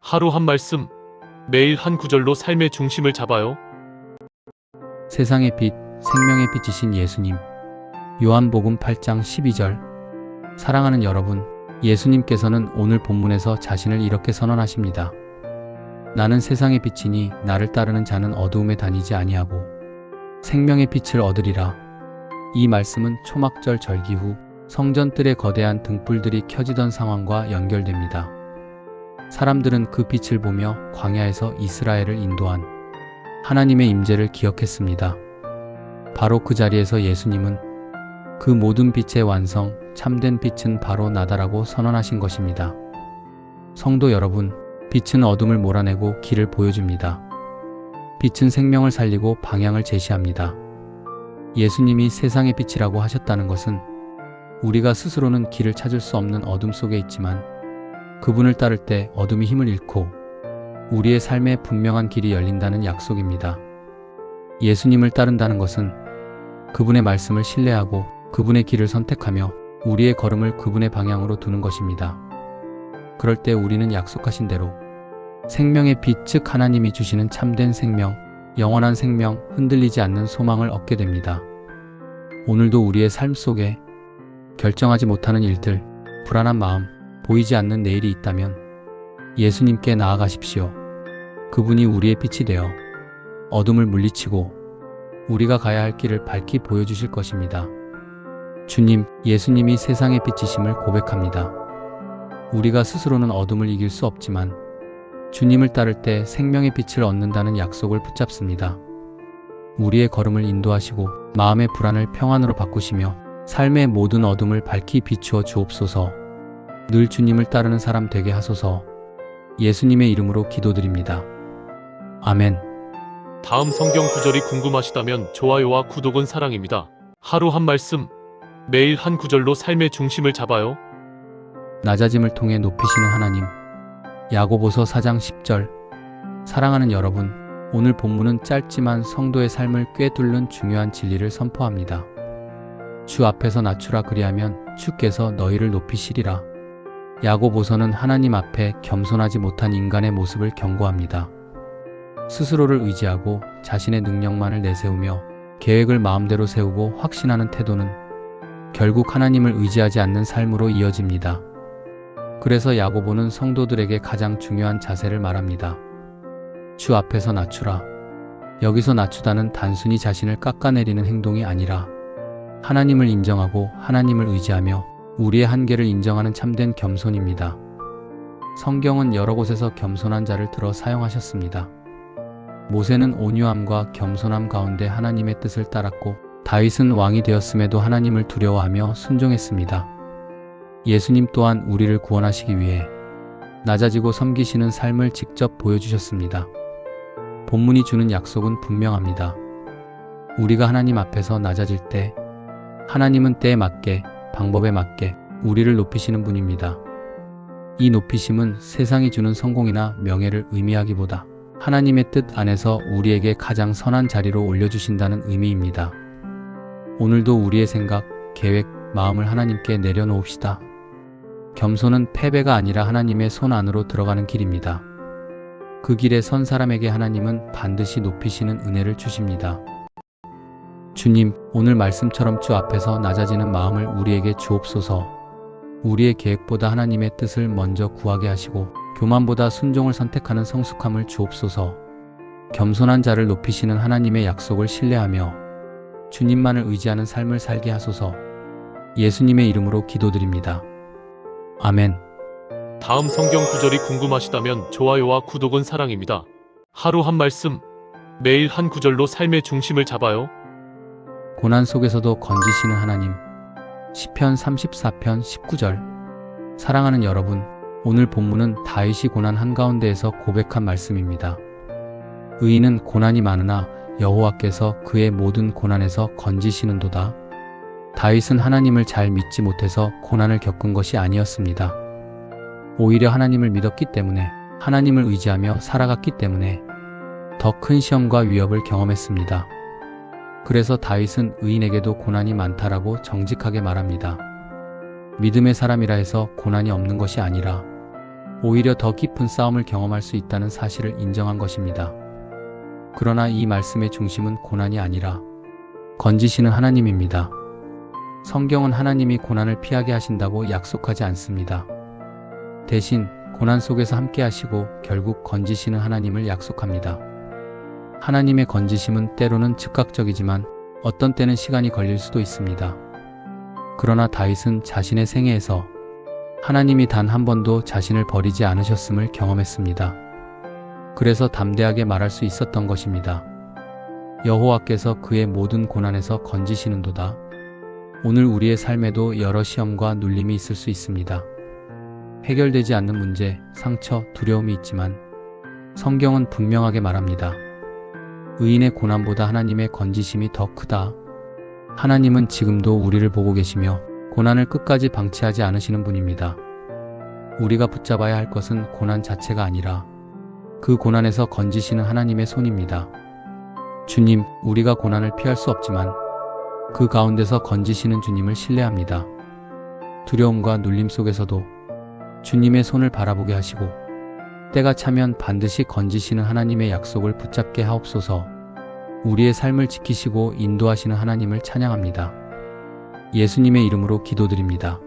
하루 한 말씀, 매일 한 구절로 삶의 중심을 잡아요. 세상의 빛, 생명의 빛이신 예수님. 요한복음 8장 12절. 사랑하는 여러분, 예수님께서는 오늘 본문에서 자신을 이렇게 선언하십니다. 나는 세상의 빛이니 나를 따르는 자는 어두움에 다니지 아니하고 생명의 빛을 얻으리라. 이 말씀은 초막절 절기 후 성전 뜰에 거대한 등불들이 켜지던 상황과 연결됩니다. 사람들은 그 빛을 보며 광야에서 이스라엘을 인도한 하나님의 임재를 기억했습니다. 바로 그 자리에서 예수님은 그 모든 빛의 완성, 참된 빛은 바로 나다라고 선언하신 것입니다. 성도 여러분, 빛은 어둠을 몰아내고 길을 보여줍니다. 빛은 생명을 살리고 방향을 제시합니다. 예수님이 세상의 빛이라고 하셨다는 것은 우리가 스스로는 길을 찾을 수 없는 어둠 속에 있지만 그분을 따를 때 어둠이 힘을 잃고 우리의 삶에 분명한 길이 열린다는 약속입니다. 예수님을 따른다는 것은 그분의 말씀을 신뢰하고 그분의 길을 선택하며 우리의 걸음을 그분의 방향으로 두는 것입니다. 그럴 때 우리는 약속하신 대로 생명의 빛, 즉 하나님이 주시는 참된 생명, 영원한 생명, 흔들리지 않는 소망을 얻게 됩니다. 오늘도 우리의 삶 속에 결정하지 못하는 일들, 불안한 마음, 보이지 않는 내일이 있다면 예수님께 나아가십시오. 그분이 우리의 빛이 되어 어둠을 물리치고 우리가 가야 할 길을 밝히 보여주실 것입니다. 주님, 예수님이 세상의 빛이심을 고백합니다. 우리가 스스로는 어둠을 이길 수 없지만 주님을 따를 때 생명의 빛을 얻는다는 약속을 붙잡습니다. 우리의 걸음을 인도하시고 마음의 불안을 평안으로 바꾸시며 삶의 모든 어둠을 밝히 비추어 주옵소서. 늘 주님을 따르는 사람 되게 하소서. 예수님의 이름으로 기도드립니다. 아멘. 다음 성경 구절이 궁금하시다면 좋아요와 구독은 사랑입니다. 하루 한 말씀, 매일 한 구절로 삶의 중심을 잡아요. 낮아짐을 통해 높이시는 하나님. 야고보서 4장 10절. 사랑하는 여러분, 오늘 본문은 짧지만 성도의 삶을 꿰뚫는 중요한 진리를 선포합니다. 주 앞에서 낮추라, 그리하면 주께서 너희를 높이시리라. 야고보서는 하나님 앞에 겸손하지 못한 인간의 모습을 경고합니다. 스스로를 의지하고 자신의 능력만을 내세우며 계획을 마음대로 세우고 확신하는 태도는 결국 하나님을 의지하지 않는 삶으로 이어집니다. 그래서 야고보는 성도들에게 가장 중요한 자세를 말합니다. 주 앞에서 낮추라. 여기서 낮추다는 단순히 자신을 깎아내리는 행동이 아니라 하나님을 인정하고 하나님을 의지하며 우리의 한계를 인정하는 참된 겸손입니다. 성경은 여러 곳에서 겸손한 자를 들어 사용하셨습니다. 모세는 온유함과 겸손함 가운데 하나님의 뜻을 따랐고 다윗은 왕이 되었음에도 하나님을 두려워하며 순종했습니다. 예수님 또한 우리를 구원하시기 위해 낮아지고 섬기시는 삶을 직접 보여주셨습니다. 본문이 주는 약속은 분명합니다. 우리가 하나님 앞에서 낮아질 때 하나님은 때에 맞게, 방법에 맞게 우리를 높이시는 분입니다. 이 높이심은 세상이 주는 성공이나 명예를 의미하기보다 하나님의 뜻 안에서 우리에게 가장 선한 자리로 올려주신다는 의미입니다. 오늘도 우리의 생각, 계획, 마음을 하나님께 내려놓읍시다. 겸손은 패배가 아니라 하나님의 손 안으로 들어가는 길입니다. 그 길에 선 사람에게 하나님은 반드시 높이시는 은혜를 주십니다. 주님, 오늘 말씀처럼 주 앞에서 낮아지는 마음을 우리에게 주옵소서. 우리의 계획보다 하나님의 뜻을 먼저 구하게 하시고 교만보다 순종을 선택하는 성숙함을 주옵소서. 겸손한 자를 높이시는 하나님의 약속을 신뢰하며 주님만을 의지하는 삶을 살게 하소서. 예수님의 이름으로 기도드립니다. 아멘. 다음 성경 구절이 궁금하시다면 좋아요와 구독은 사랑입니다. 하루 한 말씀, 매일 한 구절로 삶의 중심을 잡아요. 고난 속에서도 건지시는 하나님. 시편 34편 19절. 사랑하는 여러분, 오늘 본문은 다윗이 고난 한가운데에서 고백한 말씀입니다. 의인은 고난이 많으나 여호와께서 그의 모든 고난에서 건지시는도다. 다윗은 하나님을 잘 믿지 못해서 고난을 겪은 것이 아니었습니다. 오히려 하나님을 믿었기 때문에, 하나님을 의지하며 살아갔기 때문에 더 큰 시험과 위협을 경험했습니다. 그래서 다윗은 의인에게도 고난이 많다라고 정직하게 말합니다. 믿음의 사람이라 해서 고난이 없는 것이 아니라 오히려 더 깊은 싸움을 경험할 수 있다는 사실을 인정한 것입니다. 그러나 이 말씀의 중심은 고난이 아니라 건지시는 하나님입니다. 성경은 하나님이 고난을 피하게 하신다고 약속하지 않습니다. 대신 고난 속에서 함께 하시고 결국 건지시는 하나님을 약속합니다. 하나님의 건지심은 때로는 즉각적이지만 어떤 때는 시간이 걸릴 수도 있습니다. 그러나 다윗은 자신의 생애에서 하나님이 단 한 번도 자신을 버리지 않으셨음을 경험했습니다. 그래서 담대하게 말할 수 있었던 것입니다. 여호와께서 그의 모든 고난에서 건지시는도다. 오늘 우리의 삶에도 여러 시험과 눌림이 있을 수 있습니다. 해결되지 않는 문제, 상처, 두려움이 있지만 성경은 분명하게 말합니다. 의인의 고난보다 하나님의 건지심이 더 크다. 하나님은 지금도 우리를 보고 계시며 고난을 끝까지 방치하지 않으시는 분입니다. 우리가 붙잡아야 할 것은 고난 자체가 아니라 그 고난에서 건지시는 하나님의 손입니다. 주님, 우리가 고난을 피할 수 없지만 그 가운데서 건지시는 주님을 신뢰합니다. 두려움과 눌림 속에서도 주님의 손을 바라보게 하시고 때가 차면 반드시 건지시는 하나님의 약속을 붙잡게 하옵소서. 우리의 삶을 지키시고 인도하시는 하나님을 찬양합니다. 예수님의 이름으로 기도드립니다.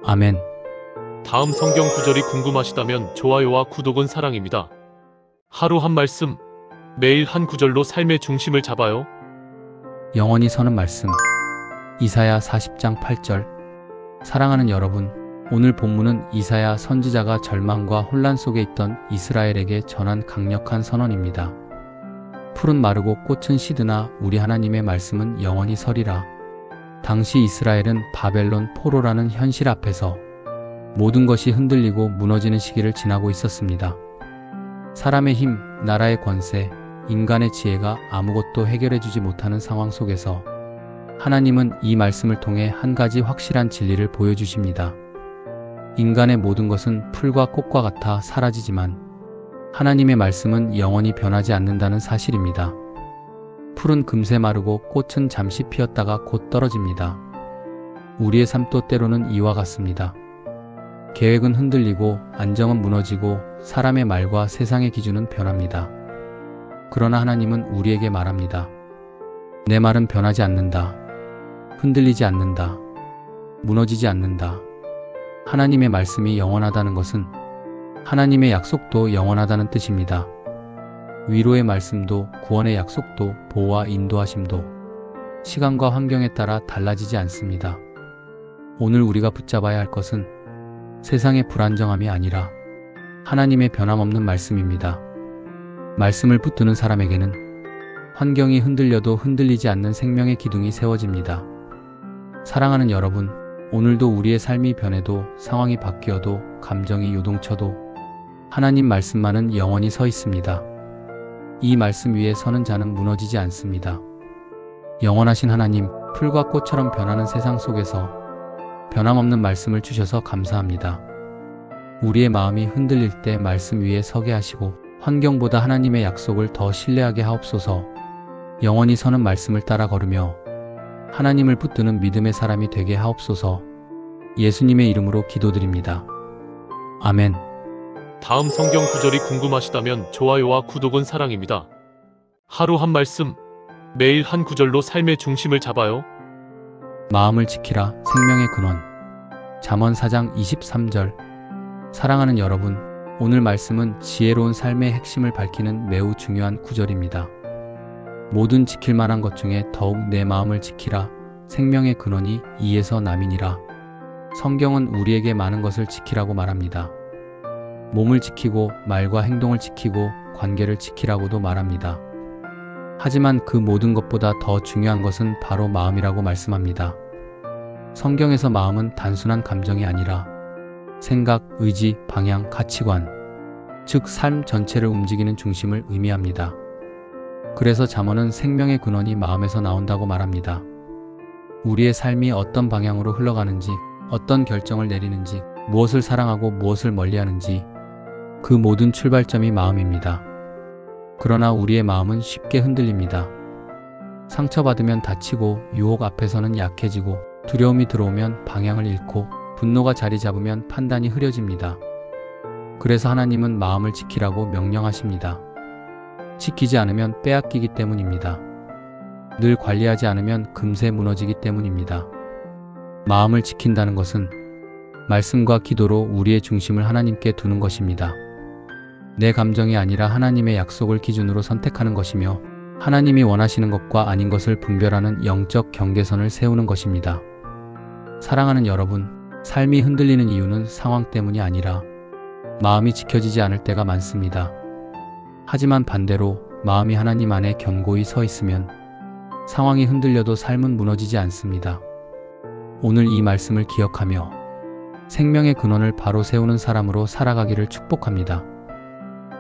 아멘. 다음 성경 구절이 궁금하시다면 좋아요와 구독은 사랑입니다. 하루 한 말씀, 매일 한 구절로 삶의 중심을 잡아요. 영원히 서는 말씀. 이사야 40장 8절. 사랑하는 여러분, 오늘 본문은 이사야 선지자가 절망과 혼란 속에 있던 이스라엘에게 전한 강력한 선언입니다. 풀은 마르고 꽃은 시드나 우리 하나님의 말씀은 영원히 서리라. 당시 이스라엘은 바벨론 포로라는 현실 앞에서 모든 것이 흔들리고 무너지는 시기를 지나고 있었습니다. 사람의 힘, 나라의 권세, 인간의 지혜가 아무것도 해결해주지 못하는 상황 속에서 하나님은 이 말씀을 통해 한 가지 확실한 진리를 보여주십니다. 인간의 모든 것은 풀과 꽃과 같아 사라지지만 하나님의 말씀은 영원히 변하지 않는다는 사실입니다. 풀은 금세 마르고 꽃은 잠시 피었다가 곧 떨어집니다. 우리의 삶도 때로는 이와 같습니다. 계획은 흔들리고 안정은 무너지고 사람의 말과 세상의 기준은 변합니다. 그러나 하나님은 우리에게 말합니다. 내 말은 변하지 않는다. 흔들리지 않는다. 무너지지 않는다. 하나님의 말씀이 영원하다는 것은 하나님의 약속도 영원하다는 뜻입니다. 위로의 말씀도 구원의 약속도 보호와 인도하심도 시간과 환경에 따라 달라지지 않습니다. 오늘 우리가 붙잡아야 할 것은 세상의 불안정함이 아니라 하나님의 변함없는 말씀입니다. 말씀을 붙드는 사람에게는 환경이 흔들려도 흔들리지 않는 생명의 기둥이 세워집니다. 사랑하는 여러분, 오늘도 우리의 삶이 변해도 상황이 바뀌어도 감정이 요동쳐도 하나님 말씀만은 영원히 서 있습니다. 이 말씀 위에 서는 자는 무너지지 않습니다. 영원하신 하나님, 풀과 꽃처럼 변하는 세상 속에서 변함없는 말씀을 주셔서 감사합니다. 우리의 마음이 흔들릴 때 말씀 위에 서게 하시고 환경보다 하나님의 약속을 더 신뢰하게 하옵소서. 영원히 서는 말씀을 따라 걸으며 하나님을 붙드는 믿음의 사람이 되게 하옵소서. 예수님의 이름으로 기도드립니다. 아멘. 다음 성경 구절이 궁금하시다면 좋아요와 구독은 사랑입니다. 하루 한 말씀, 매일 한 구절로 삶의 중심을 잡아요. 마음을 지키라, 생명의 근원. 잠언 4장 23절. 사랑하는 여러분, 오늘 말씀은 지혜로운 삶의 핵심을 밝히는 매우 중요한 구절입니다. 모든 지킬 만한 것 중에 더욱 내 마음을 지키라, 생명의 근원이 이에서 남이니라. 성경은 우리에게 많은 것을 지키라고 말합니다. 몸을 지키고 말과 행동을 지키고 관계를 지키라고도 말합니다. 하지만 그 모든 것보다 더 중요한 것은 바로 마음이라고 말씀합니다. 성경에서 마음은 단순한 감정이 아니라 생각, 의지, 방향, 가치관, 즉 삶 전체를 움직이는 중심을 의미합니다. 그래서 잠언은 생명의 근원이 마음에서 나온다고 말합니다. 우리의 삶이 어떤 방향으로 흘러가는지, 어떤 결정을 내리는지, 무엇을 사랑하고 무엇을 멀리하는지 그 모든 출발점이 마음입니다. 그러나 우리의 마음은 쉽게 흔들립니다. 상처받으면 다치고 유혹 앞에서는 약해지고 두려움이 들어오면 방향을 잃고 분노가 자리 잡으면 판단이 흐려집니다. 그래서 하나님은 마음을 지키라고 명령하십니다. 지키지 않으면 빼앗기기 때문입니다. 늘 관리하지 않으면 금세 무너지기 때문입니다. 마음을 지킨다는 것은 말씀과 기도로 우리의 중심을 하나님께 두는 것입니다. 내 감정이 아니라 하나님의 약속을 기준으로 선택하는 것이며 하나님이 원하시는 것과 아닌 것을 분별하는 영적 경계선을 세우는 것입니다. 사랑하는 여러분, 삶이 흔들리는 이유는 상황 때문이 아니라 마음이 지켜지지 않을 때가 많습니다. 하지만 반대로 마음이 하나님 안에 견고히 서 있으면 상황이 흔들려도 삶은 무너지지 않습니다. 오늘 이 말씀을 기억하며 생명의 근원을 바로 세우는 사람으로 살아가기를 축복합니다.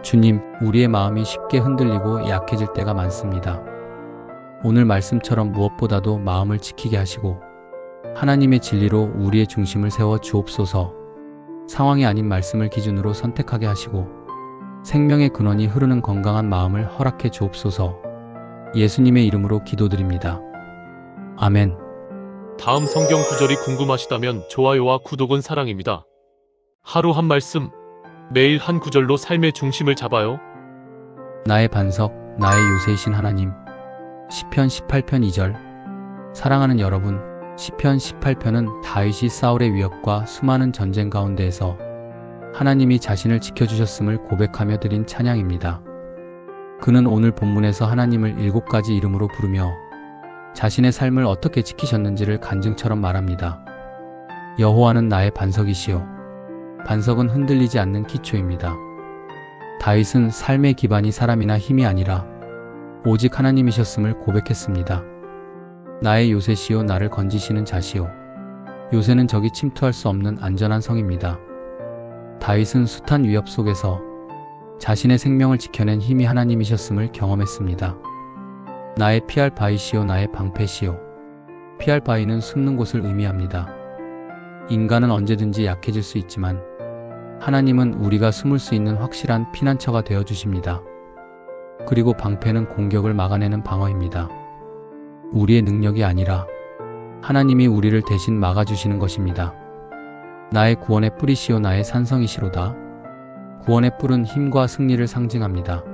주님, 우리의 마음이 쉽게 흔들리고 약해질 때가 많습니다. 오늘 말씀처럼 무엇보다도 마음을 지키게 하시고 하나님의 진리로 우리의 중심을 세워 주옵소서. 상황이 아닌 말씀을 기준으로 선택하게 하시고 생명의 근원이 흐르는 건강한 마음을 허락해 주옵소서. 예수님의 이름으로 기도드립니다. 아멘. 다음 성경 구절이 궁금하시다면 좋아요와 구독은 사랑입니다. 하루 한 말씀, 매일 한 구절로 삶의 중심을 잡아요. 나의 반석, 나의 요새이신 하나님. 시편 18편 2절. 사랑하는 여러분, 시편 18편은 다윗이 사울의 위협과 수많은 전쟁 가운데에서 하나님이 자신을 지켜주셨음을 고백하며 드린 찬양입니다. 그는 오늘 본문에서 하나님을 7가지 이름으로 부르며 자신의 삶을 어떻게 지키셨는지를 간증처럼 말합니다. 여호와는 나의 반석이시요. 반석은 흔들리지 않는 기초입니다. 다윗은 삶의 기반이 사람이나 힘이 아니라 오직 하나님이셨음을 고백했습니다. 나의 요새시요, 나를 건지시는 자시요. 요새는 적이 침투할 수 없는 안전한 성입니다. 다윗은 숱한 위협 속에서 자신의 생명을 지켜낸 힘이 하나님이셨음을 경험했습니다. 나의 피할 바위시요, 나의 방패시요. 피할 바위는 숨는 곳을 의미합니다. 인간은 언제든지 약해질 수 있지만 하나님은 우리가 숨을 수 있는 확실한 피난처가 되어주십니다. 그리고 방패는 공격을 막아내는 방어입니다. 우리의 능력이 아니라 하나님이 우리를 대신 막아주시는 것입니다. 나의 구원의 뿌리시요, 나의 산성이시로다. 구원의 뿔은 힘과 승리를 상징합니다.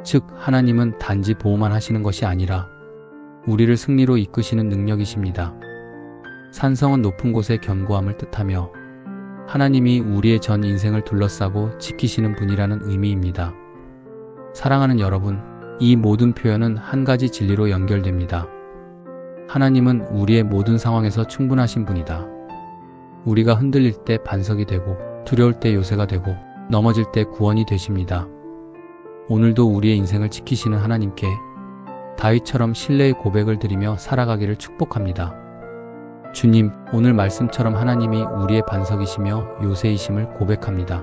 즉, 하나님은 단지 보호만 하시는 것이 아니라 우리를 승리로 이끄시는 능력이십니다. 산성은 높은 곳의 견고함을 뜻하며 하나님이 우리의 전 인생을 둘러싸고 지키시는 분이라는 의미입니다. 사랑하는 여러분, 이 모든 표현은 한 가지 진리로 연결됩니다. 하나님은 우리의 모든 상황에서 충분하신 분이다. 우리가 흔들릴 때 반석이 되고 두려울 때 요새가 되고 넘어질 때 구원이 되십니다. 오늘도 우리의 인생을 지키시는 하나님께 다윗처럼 신뢰의 고백을 드리며 살아가기를 축복합니다. 주님, 오늘 말씀처럼 하나님이 우리의 반석이시며 요새이심을 고백합니다.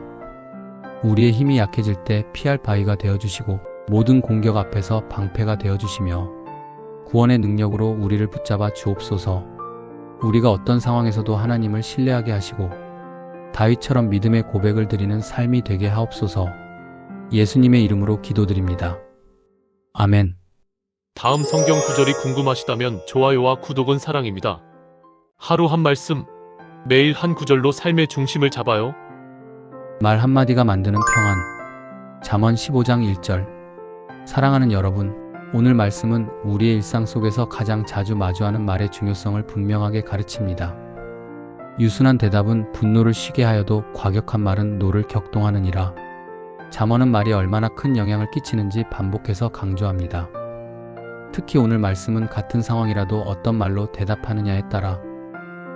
우리의 힘이 약해질 때 피할 바위가 되어주시고 모든 공격 앞에서 방패가 되어주시며 구원의 능력으로 우리를 붙잡아 주옵소서. 우리가 어떤 상황에서도 하나님을 신뢰하게 하시고 다윗처럼 믿음의 고백을 드리는 삶이 되게 하옵소서. 예수님의 이름으로 기도드립니다. 아멘. 다음 성경 구절이 궁금하시다면 좋아요와 구독은 사랑입니다. 하루 한 말씀, 매일 한 구절로 삶의 중심을 잡아요. 말 한마디가 만드는 평안. 잠언 15장 1절. 사랑하는 여러분, 오늘 말씀은 우리의 일상 속에서 가장 자주 마주하는 말의 중요성을 분명하게 가르칩니다. 유순한 대답은 분노를 쉬게 하여도 과격한 말은 노를 격동하느니라. 잠언은 말이 얼마나 큰 영향을 끼치는지 반복해서 강조합니다. 특히 오늘 말씀은 같은 상황이라도 어떤 말로 대답하느냐에 따라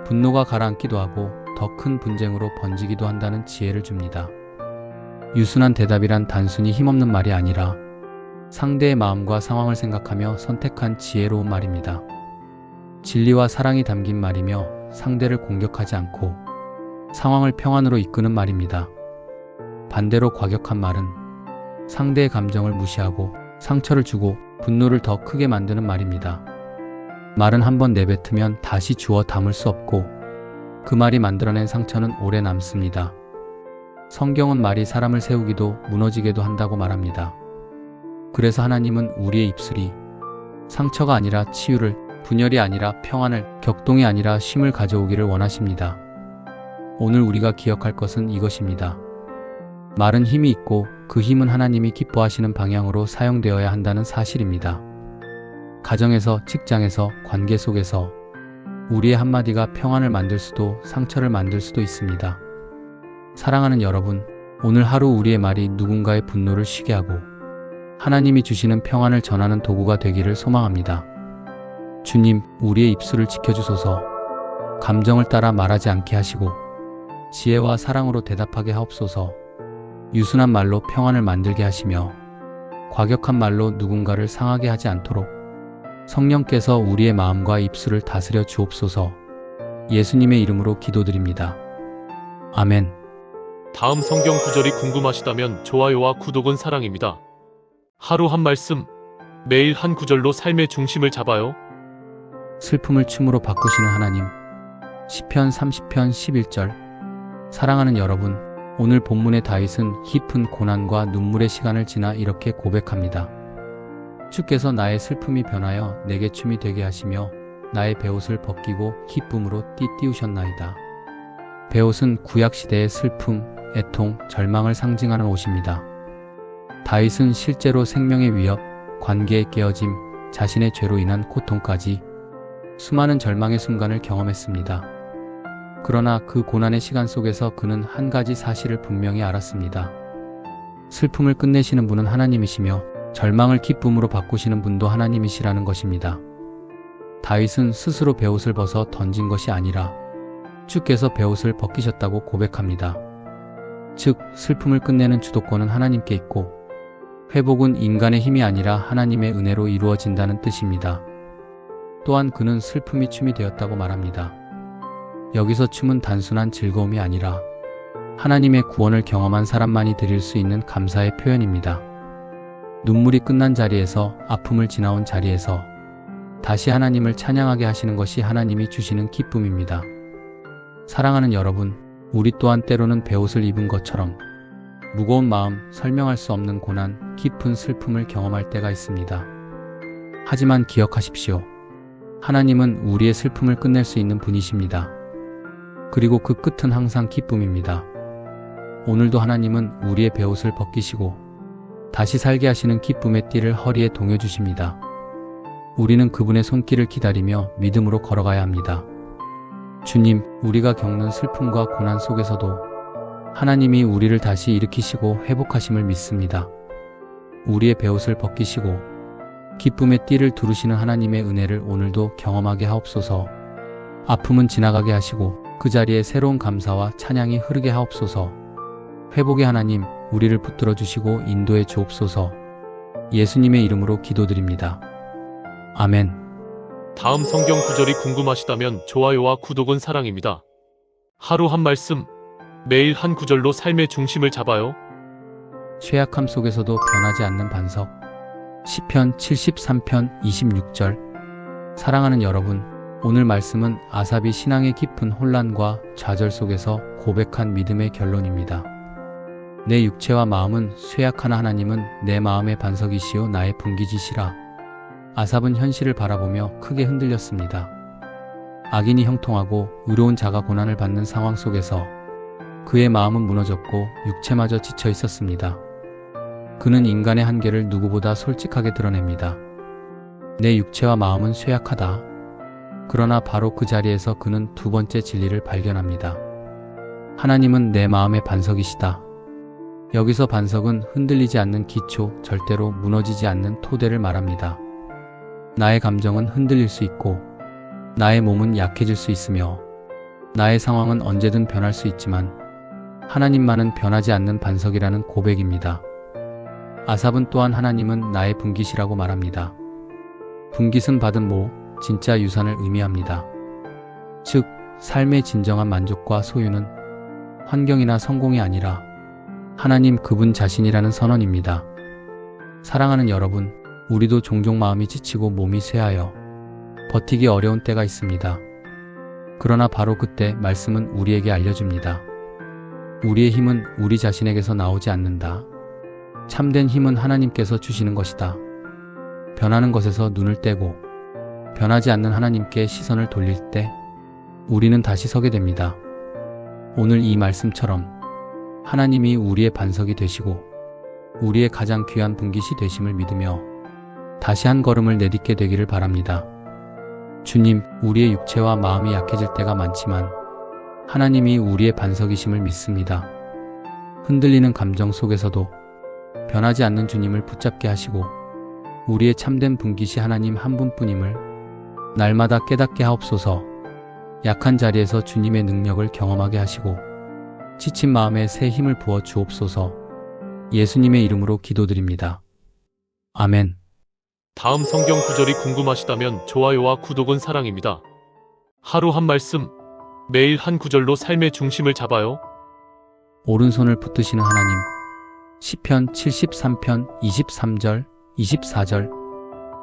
분노가 가라앉기도 하고 더 큰 분쟁으로 번지기도 한다는 지혜를 줍니다. 유순한 대답이란 단순히 힘없는 말이 아니라 상대의 마음과 상황을 생각하며 선택한 지혜로운 말입니다. 진리와 사랑이 담긴 말이며 상대를 공격하지 않고 상황을 평안으로 이끄는 말입니다. 반대로 과격한 말은 상대의 감정을 무시하고 상처를 주고 분노를 더 크게 만드는 말입니다. 말은 한번 내뱉으면 다시 주워 담을 수 없고 그 말이 만들어낸 상처는 오래 남습니다. 성경은 말이 사람을 세우기도 무너지게도 한다고 말합니다. 그래서 하나님은 우리의 입술이 상처가 아니라 치유를, 분열이 아니라 평안을, 격동이 아니라 쉼을 가져오기를 원하십니다. 오늘 우리가 기억할 것은 이것입니다. 말은 힘이 있고 그 힘은 하나님이 기뻐하시는 방향으로 사용되어야 한다는 사실입니다. 가정에서, 직장에서, 관계 속에서 우리의 한마디가 평안을 만들 수도 상처를 만들 수도 있습니다. 사랑하는 여러분, 오늘 하루 우리의 말이 누군가의 분노를 쉬게 하고 하나님이 주시는 평안을 전하는 도구가 되기를 소망합니다. 주님, 우리의 입술을 지켜주소서. 감정을 따라 말하지 않게 하시고 지혜와 사랑으로 대답하게 하옵소서. 유순한 말로 평안을 만들게 하시며 과격한 말로 누군가를 상하게 하지 않도록 성령께서 우리의 마음과 입술을 다스려 주옵소서. 예수님의 이름으로 기도드립니다. 아멘. 다음 성경 구절이 궁금하시다면 좋아요와 구독은 사랑입니다. 하루 한 말씀, 매일 한 구절로 삶의 중심을 잡아요. 슬픔을 춤으로 바꾸시는 하나님. 시편 30편 11절. 사랑하는 여러분, 오늘 본문의 다윗은 깊은 고난과 눈물의 시간을 지나 이렇게 고백합니다. 주께서 나의 슬픔이 변하여 내게 춤이 되게 하시며 나의 베옷을 벗기고 기쁨으로 띠띠우셨나이다. 베옷은 구약시대의 슬픔, 애통, 절망을 상징하는 옷입니다. 다윗은 실제로 생명의 위협, 관계의 깨어짐, 자신의 죄로 인한 고통까지 수많은 절망의 순간을 경험했습니다. 그러나 그 고난의 시간 속에서 그는 한 가지 사실을 분명히 알았습니다. 슬픔을 끝내시는 분은 하나님이시며 절망을 기쁨으로 바꾸시는 분도 하나님이시라는 것입니다. 다윗은 스스로 베옷을 벗어 던진 것이 아니라 주께서 베옷을 벗기셨다고 고백합니다. 즉, 슬픔을 끝내는 주도권은 하나님께 있고 회복은 인간의 힘이 아니라 하나님의 은혜로 이루어진다는 뜻입니다. 또한 그는 슬픔이 춤이 되었다고 말합니다. 여기서 춤은 단순한 즐거움이 아니라 하나님의 구원을 경험한 사람만이 드릴 수 있는 감사의 표현입니다. 눈물이 끝난 자리에서, 아픔을 지나온 자리에서 다시 하나님을 찬양하게 하시는 것이 하나님이 주시는 기쁨입니다. 사랑하는 여러분, 우리 또한 때로는 베옷을 입은 것처럼 무거운 마음, 설명할 수 없는 고난, 깊은 슬픔을 경험할 때가 있습니다. 하지만 기억하십시오. 하나님은 우리의 슬픔을 끝낼 수 있는 분이십니다. 그리고 그 끝은 항상 기쁨입니다. 오늘도 하나님은 우리의 베옷을 벗기시고 다시 살게 하시는 기쁨의 띠를 허리에 동여주십니다. 우리는 그분의 손길을 기다리며 믿음으로 걸어가야 합니다. 주님, 우리가 겪는 슬픔과 고난 속에서도 하나님이 우리를 다시 일으키시고 회복하심을 믿습니다. 우리의 베옷을 벗기시고 기쁨의 띠를 두르시는 하나님의 은혜를 오늘도 경험하게 하옵소서. 아픔은 지나가게 하시고 그 자리에 새로운 감사와 찬양이 흐르게 하옵소서. 회복의 하나님, 우리를 붙들어 주시고 인도해 주옵소서. 예수님의 이름으로 기도드립니다. 아멘. 다음 성경 구절이 궁금하시다면 좋아요와 구독은 사랑입니다. 하루 한 말씀, 매일 한 구절로 삶의 중심을 잡아요. 쇠약함 속에서도 변하지 않는 반석. 시편 73편 26절. 사랑하는 여러분, 오늘 말씀은 아삽이 신앙의 깊은 혼란과 좌절 속에서 고백한 믿음의 결론입니다. 내 육체와 마음은 쇠약하나 하나님은 내 마음의 반석이시요 나의 분기지시라. 아삽은 현실을 바라보며 크게 흔들렸습니다. 악인이 형통하고 의로운 자가 고난을 받는 상황 속에서 그의 마음은 무너졌고 육체마저 지쳐 있었습니다. 그는 인간의 한계를 누구보다 솔직하게 드러냅니다. 내 육체와 마음은 쇠약하다. 그러나 바로 그 자리에서 그는 두 번째 진리를 발견합니다. 하나님은 내 마음의 반석이시다. 여기서 반석은 흔들리지 않는 기초, 절대로 무너지지 않는 토대를 말합니다. 나의 감정은 흔들릴 수 있고 나의 몸은 약해질 수 있으며 나의 상황은 언제든 변할 수 있지만 하나님만은 변하지 않는 반석이라는 고백입니다. 아삽은 또한 하나님은 나의 분깃이라고 말합니다. 분깃은 받은 모, 진짜 유산을 의미합니다. 즉, 삶의 진정한 만족과 소유는 환경이나 성공이 아니라 하나님 그분 자신이라는 선언입니다. 사랑하는 여러분, 우리도 종종 마음이 지치고 몸이 쇠하여 버티기 어려운 때가 있습니다. 그러나 바로 그때 말씀은 우리에게 알려줍니다. 우리의 힘은 우리 자신에게서 나오지 않는다. 참된 힘은 하나님께서 주시는 것이다. 변하는 것에서 눈을 떼고 변하지 않는 하나님께 시선을 돌릴 때 우리는 다시 서게 됩니다. 오늘 이 말씀처럼 하나님이 우리의 반석이 되시고 우리의 가장 귀한 분깃이 되심을 믿으며 다시 한 걸음을 내딛게 되기를 바랍니다. 주님, 우리의 육체와 마음이 약해질 때가 많지만 하나님이 우리의 반석이심을 믿습니다. 흔들리는 감정 속에서도 변하지 않는 주님을 붙잡게 하시고 우리의 참된 분깃이 하나님 한 분뿐임을 날마다 깨닫게 하옵소서. 약한 자리에서 주님의 능력을 경험하게 하시고 지친 마음에 새 힘을 부어 주옵소서. 예수님의 이름으로 기도드립니다. 아멘. 다음 성경 구절이 궁금하시다면 좋아요와 구독은 사랑입니다. 하루 한 말씀, 매일 한 구절로 삶의 중심을 잡아요. 오른손을 붙드시는 하나님. 시편 73편 23절, 24절.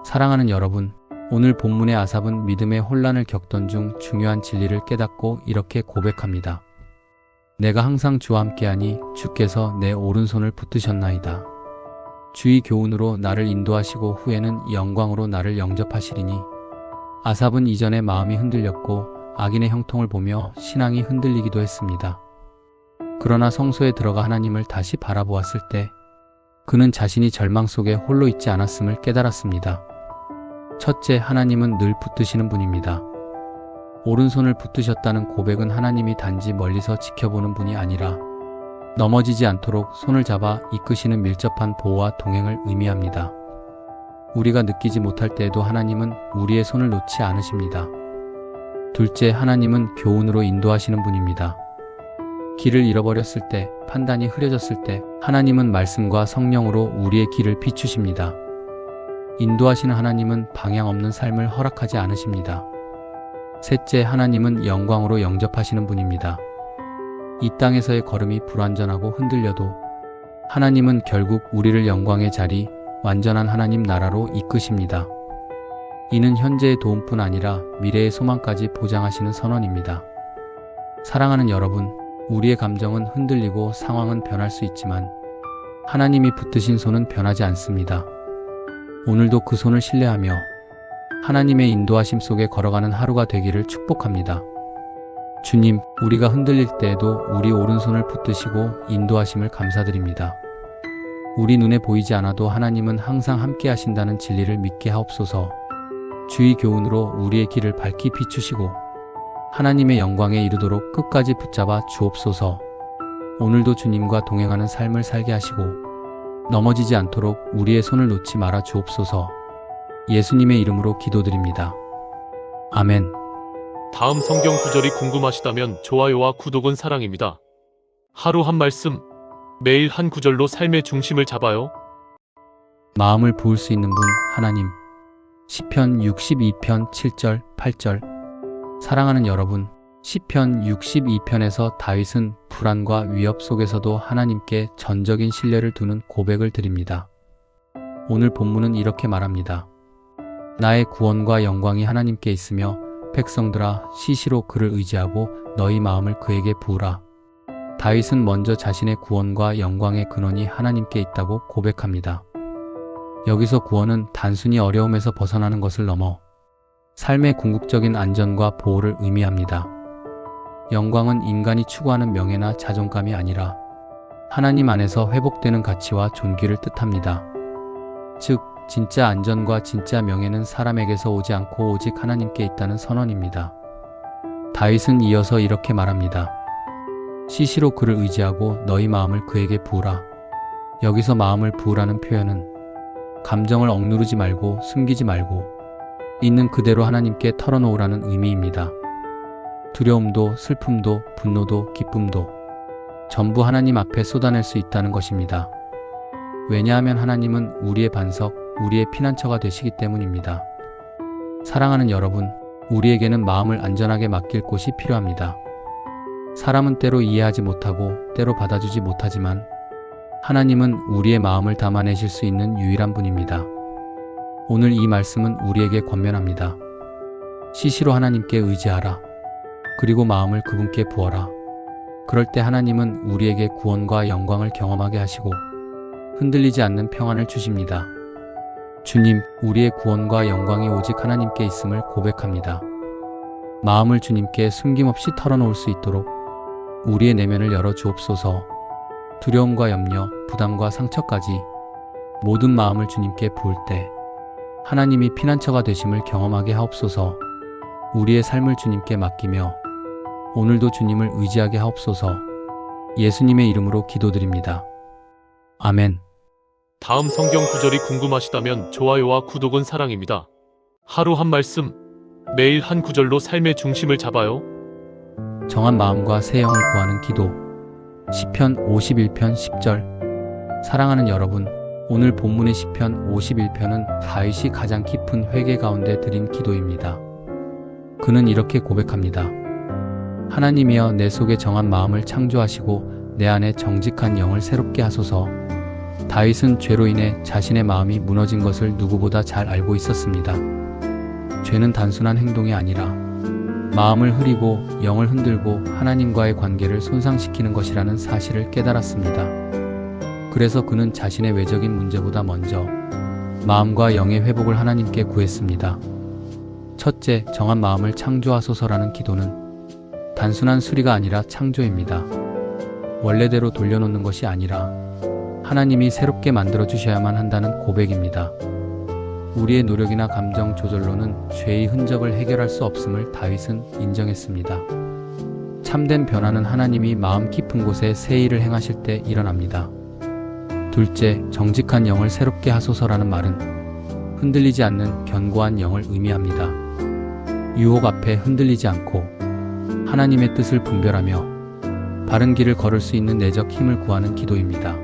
사랑하는 여러분, 오늘 본문의 아삽은 믿음의 혼란을 겪던 중 중요한 진리를 깨닫고 이렇게 고백합니다. 내가 항상 주와 함께하니 주께서 내 오른손을 붙드셨나이다. 주의 교훈으로 나를 인도하시고 후에는 영광으로 나를 영접하시리니. 아삽은 이전에 마음이 흔들렸고 악인의 형통을 보며 신앙이 흔들리기도 했습니다. 그러나 성소에 들어가 하나님을 다시 바라보았을 때 그는 자신이 절망 속에 홀로 있지 않았음을 깨달았습니다. 첫째, 하나님은 늘 붙드시는 분입니다. 오른손을 붙드셨다는 고백은 하나님이 단지 멀리서 지켜보는 분이 아니라 넘어지지 않도록 손을 잡아 이끄시는 밀접한 보호와 동행을 의미합니다. 우리가 느끼지 못할 때에도 하나님은 우리의 손을 놓지 않으십니다. 둘째, 하나님은 교훈으로 인도하시는 분입니다. 길을 잃어버렸을 때, 판단이 흐려졌을 때 하나님은 말씀과 성령으로 우리의 길을 비추십니다. 인도하시는 하나님은 방향 없는 삶을 허락하지 않으십니다. 셋째, 하나님은 영광으로 영접하시는 분입니다. 이 땅에서의 걸음이 불완전하고 흔들려도 하나님은 결국 우리를 영광의 자리, 완전한 하나님 나라로 이끄십니다. 이는 현재의 도움뿐 아니라 미래의 소망까지 보장하시는 선언입니다. 사랑하는 여러분, 우리의 감정은 흔들리고 상황은 변할 수 있지만 하나님이 붙드신 손은 변하지 않습니다. 오늘도 그 손을 신뢰하며 하나님의 인도하심 속에 걸어가는 하루가 되기를 축복합니다. 주님, 우리가 흔들릴 때에도 우리 오른손을 붙드시고 인도하심을 감사드립니다. 우리 눈에 보이지 않아도 하나님은 항상 함께 하신다는 진리를 믿게 하옵소서. 주의 교훈으로 우리의 길을 밝히 비추시고 하나님의 영광에 이르도록 끝까지 붙잡아 주옵소서. 오늘도 주님과 동행하는 삶을 살게 하시고 넘어지지 않도록 우리의 손을 놓지 말아 주옵소서. 예수님의 이름으로 기도드립니다. 아멘. 다음 성경 구절이 궁금하시다면 좋아요와 구독은 사랑입니다. 하루 한 말씀, 매일 한 구절로 삶의 중심을 잡아요. 마음을 부을 수 있는 분 하나님. 시편 62편 7절, 8절. 사랑하는 여러분, 시편 62편에서 다윗은 불안과 위협 속에서도 하나님께 전적인 신뢰를 두는 고백을 드립니다. 오늘 본문은 이렇게 말합니다. 나의 구원과 영광이 하나님께 있으며 백성들아 시시로 그를 의지하고 너희 마음을 그에게 부으라. 다윗은 먼저 자신의 구원과 영광의 근원이 하나님께 있다고 고백합니다. 여기서 구원은 단순히 어려움에서 벗어나는 것을 넘어 삶의 궁극적인 안전과 보호를 의미합니다. 영광은 인간이 추구하는 명예나 자존감이 아니라 하나님 안에서 회복되는 가치와 존귀를 뜻합니다. 즉, 진짜 안전과 진짜 명예는 사람에게서 오지 않고 오직 하나님께 있다는 선언입니다. 다윗은 이어서 이렇게 말합니다. 시시로 그를 의지하고 너희 마음을 그에게 부으라. 여기서 마음을 부으라는 표현은 감정을 억누르지 말고 숨기지 말고 있는 그대로 하나님께 털어놓으라는 의미입니다. 두려움도 슬픔도 분노도 기쁨도 전부 하나님 앞에 쏟아낼 수 있다는 것입니다. 왜냐하면 하나님은 우리의 반석, 우리의 피난처가 되시기 때문입니다. 사랑하는 여러분, 우리에게는 마음을 안전하게 맡길 곳이 필요합니다. 사람은 때로 이해하지 못하고 때로 받아주지 못하지만 하나님은 우리의 마음을 담아내실 수 있는 유일한 분입니다. 오늘 이 말씀은 우리에게 권면합니다. 시시로 하나님께 의지하라. 그리고 마음을 그분께 부어라. 그럴 때 하나님은 우리에게 구원과 영광을 경험하게 하시고 흔들리지 않는 평안을 주십니다. 주님, 우리의 구원과 영광이 오직 하나님께 있음을 고백합니다. 마음을 주님께 숨김없이 털어놓을 수 있도록 우리의 내면을 열어 주옵소서. 두려움과 염려, 부담과 상처까지 모든 마음을 주님께 부을 때 하나님이 피난처가 되심을 경험하게 하옵소서. 우리의 삶을 주님께 맡기며 오늘도 주님을 의지하게 하옵소서. 예수님의 이름으로 기도드립니다. 아멘. 다음 성경 구절이 궁금하시다면 좋아요와 구독은 사랑입니다. 하루 한 말씀, 매일 한 구절로 삶의 중심을 잡아요. 정한 마음과 새 영을 구하는 기도. 시편 51편 10절. 사랑하는 여러분, 오늘 본문의 시편 51편은 다윗이 가장 깊은 회개 가운데 드린 기도입니다. 그는 이렇게 고백합니다. 하나님이여, 내 속에 정한 마음을 창조하시고 내 안에 정직한 영을 새롭게 하소서. 다윗은 죄로 인해 자신의 마음이 무너진 것을 누구보다 잘 알고 있었습니다. 죄는 단순한 행동이 아니라 마음을 흐리고 영을 흔들고 하나님과의 관계를 손상시키는 것이라는 사실을 깨달았습니다. 그래서 그는 자신의 외적인 문제보다 먼저 마음과 영의 회복을 하나님께 구했습니다. 첫째, 정한 마음을 창조하소서라는 기도는 단순한 수리가 아니라 창조입니다. 원래대로 돌려놓는 것이 아니라 하나님이 새롭게 만들어 주셔야만 한다는 고백입니다. 우리의 노력이나 감정 조절로는 죄의 흔적을 해결할 수 없음을 다윗은 인정했습니다. 참된 변화는 하나님이 마음 깊은 곳에 새 일을 행하실 때 일어납니다. 둘째, 정직한 영을 새롭게 하소서라는 말은 흔들리지 않는 견고한 영을 의미합니다. 유혹 앞에 흔들리지 않고 하나님의 뜻을 분별하며 바른 길을 걸을 수 있는 내적 힘을 구하는 기도입니다.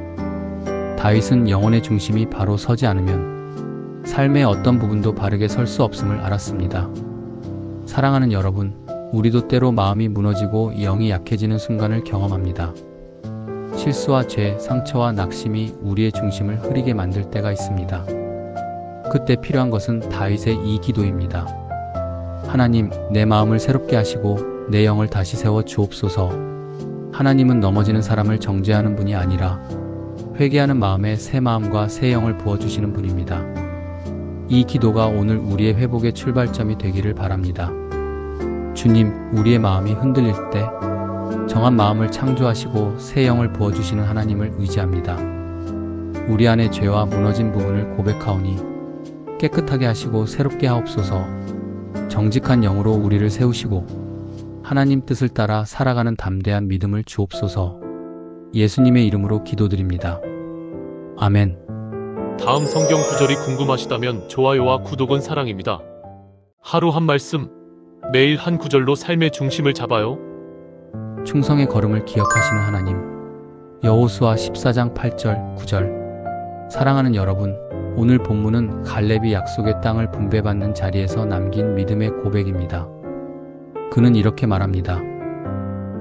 다윗은 영혼의 중심이 바로 서지 않으면 삶의 어떤 부분도 바르게 설 수 없음을 알았습니다. 사랑하는 여러분, 우리도 때로 마음이 무너지고 영이 약해지는 순간을 경험합니다. 실수와 죄, 상처와 낙심이 우리의 중심을 흐리게 만들 때가 있습니다. 그때 필요한 것은 다윗의 이 기도입니다. 하나님, 내 마음을 새롭게 하시고 내 영을 다시 세워 주옵소서. 하나님은 넘어지는 사람을 정죄하는 분이 아니라 회개하는 마음에 새 마음과 새 영을 부어주시는 분입니다. 이 기도가 오늘 우리의 회복의 출발점이 되기를 바랍니다. 주님, 우리의 마음이 흔들릴 때 정한 마음을 창조하시고 새 영을 부어주시는 하나님을 의지합니다. 우리 안의 죄와 무너진 부분을 고백하오니 깨끗하게 하시고 새롭게 하옵소서. 정직한 영으로 우리를 세우시고 하나님 뜻을 따라 살아가는 담대한 믿음을 주옵소서. 예수님의 이름으로 기도드립니다. 아멘. 다음 성경 구절이 궁금하시다면 좋아요와 구독은 사랑입니다. 하루 한 말씀, 매일 한 구절로 삶의 중심을 잡아요. 충성의 걸음을 기억하시는 하나님. 여호수아 14장 8절 9절. 사랑하는 여러분, 오늘 본문은 갈렙이 약속의 땅을 분배받는 자리에서 남긴 믿음의 고백입니다. 그는 이렇게 말합니다.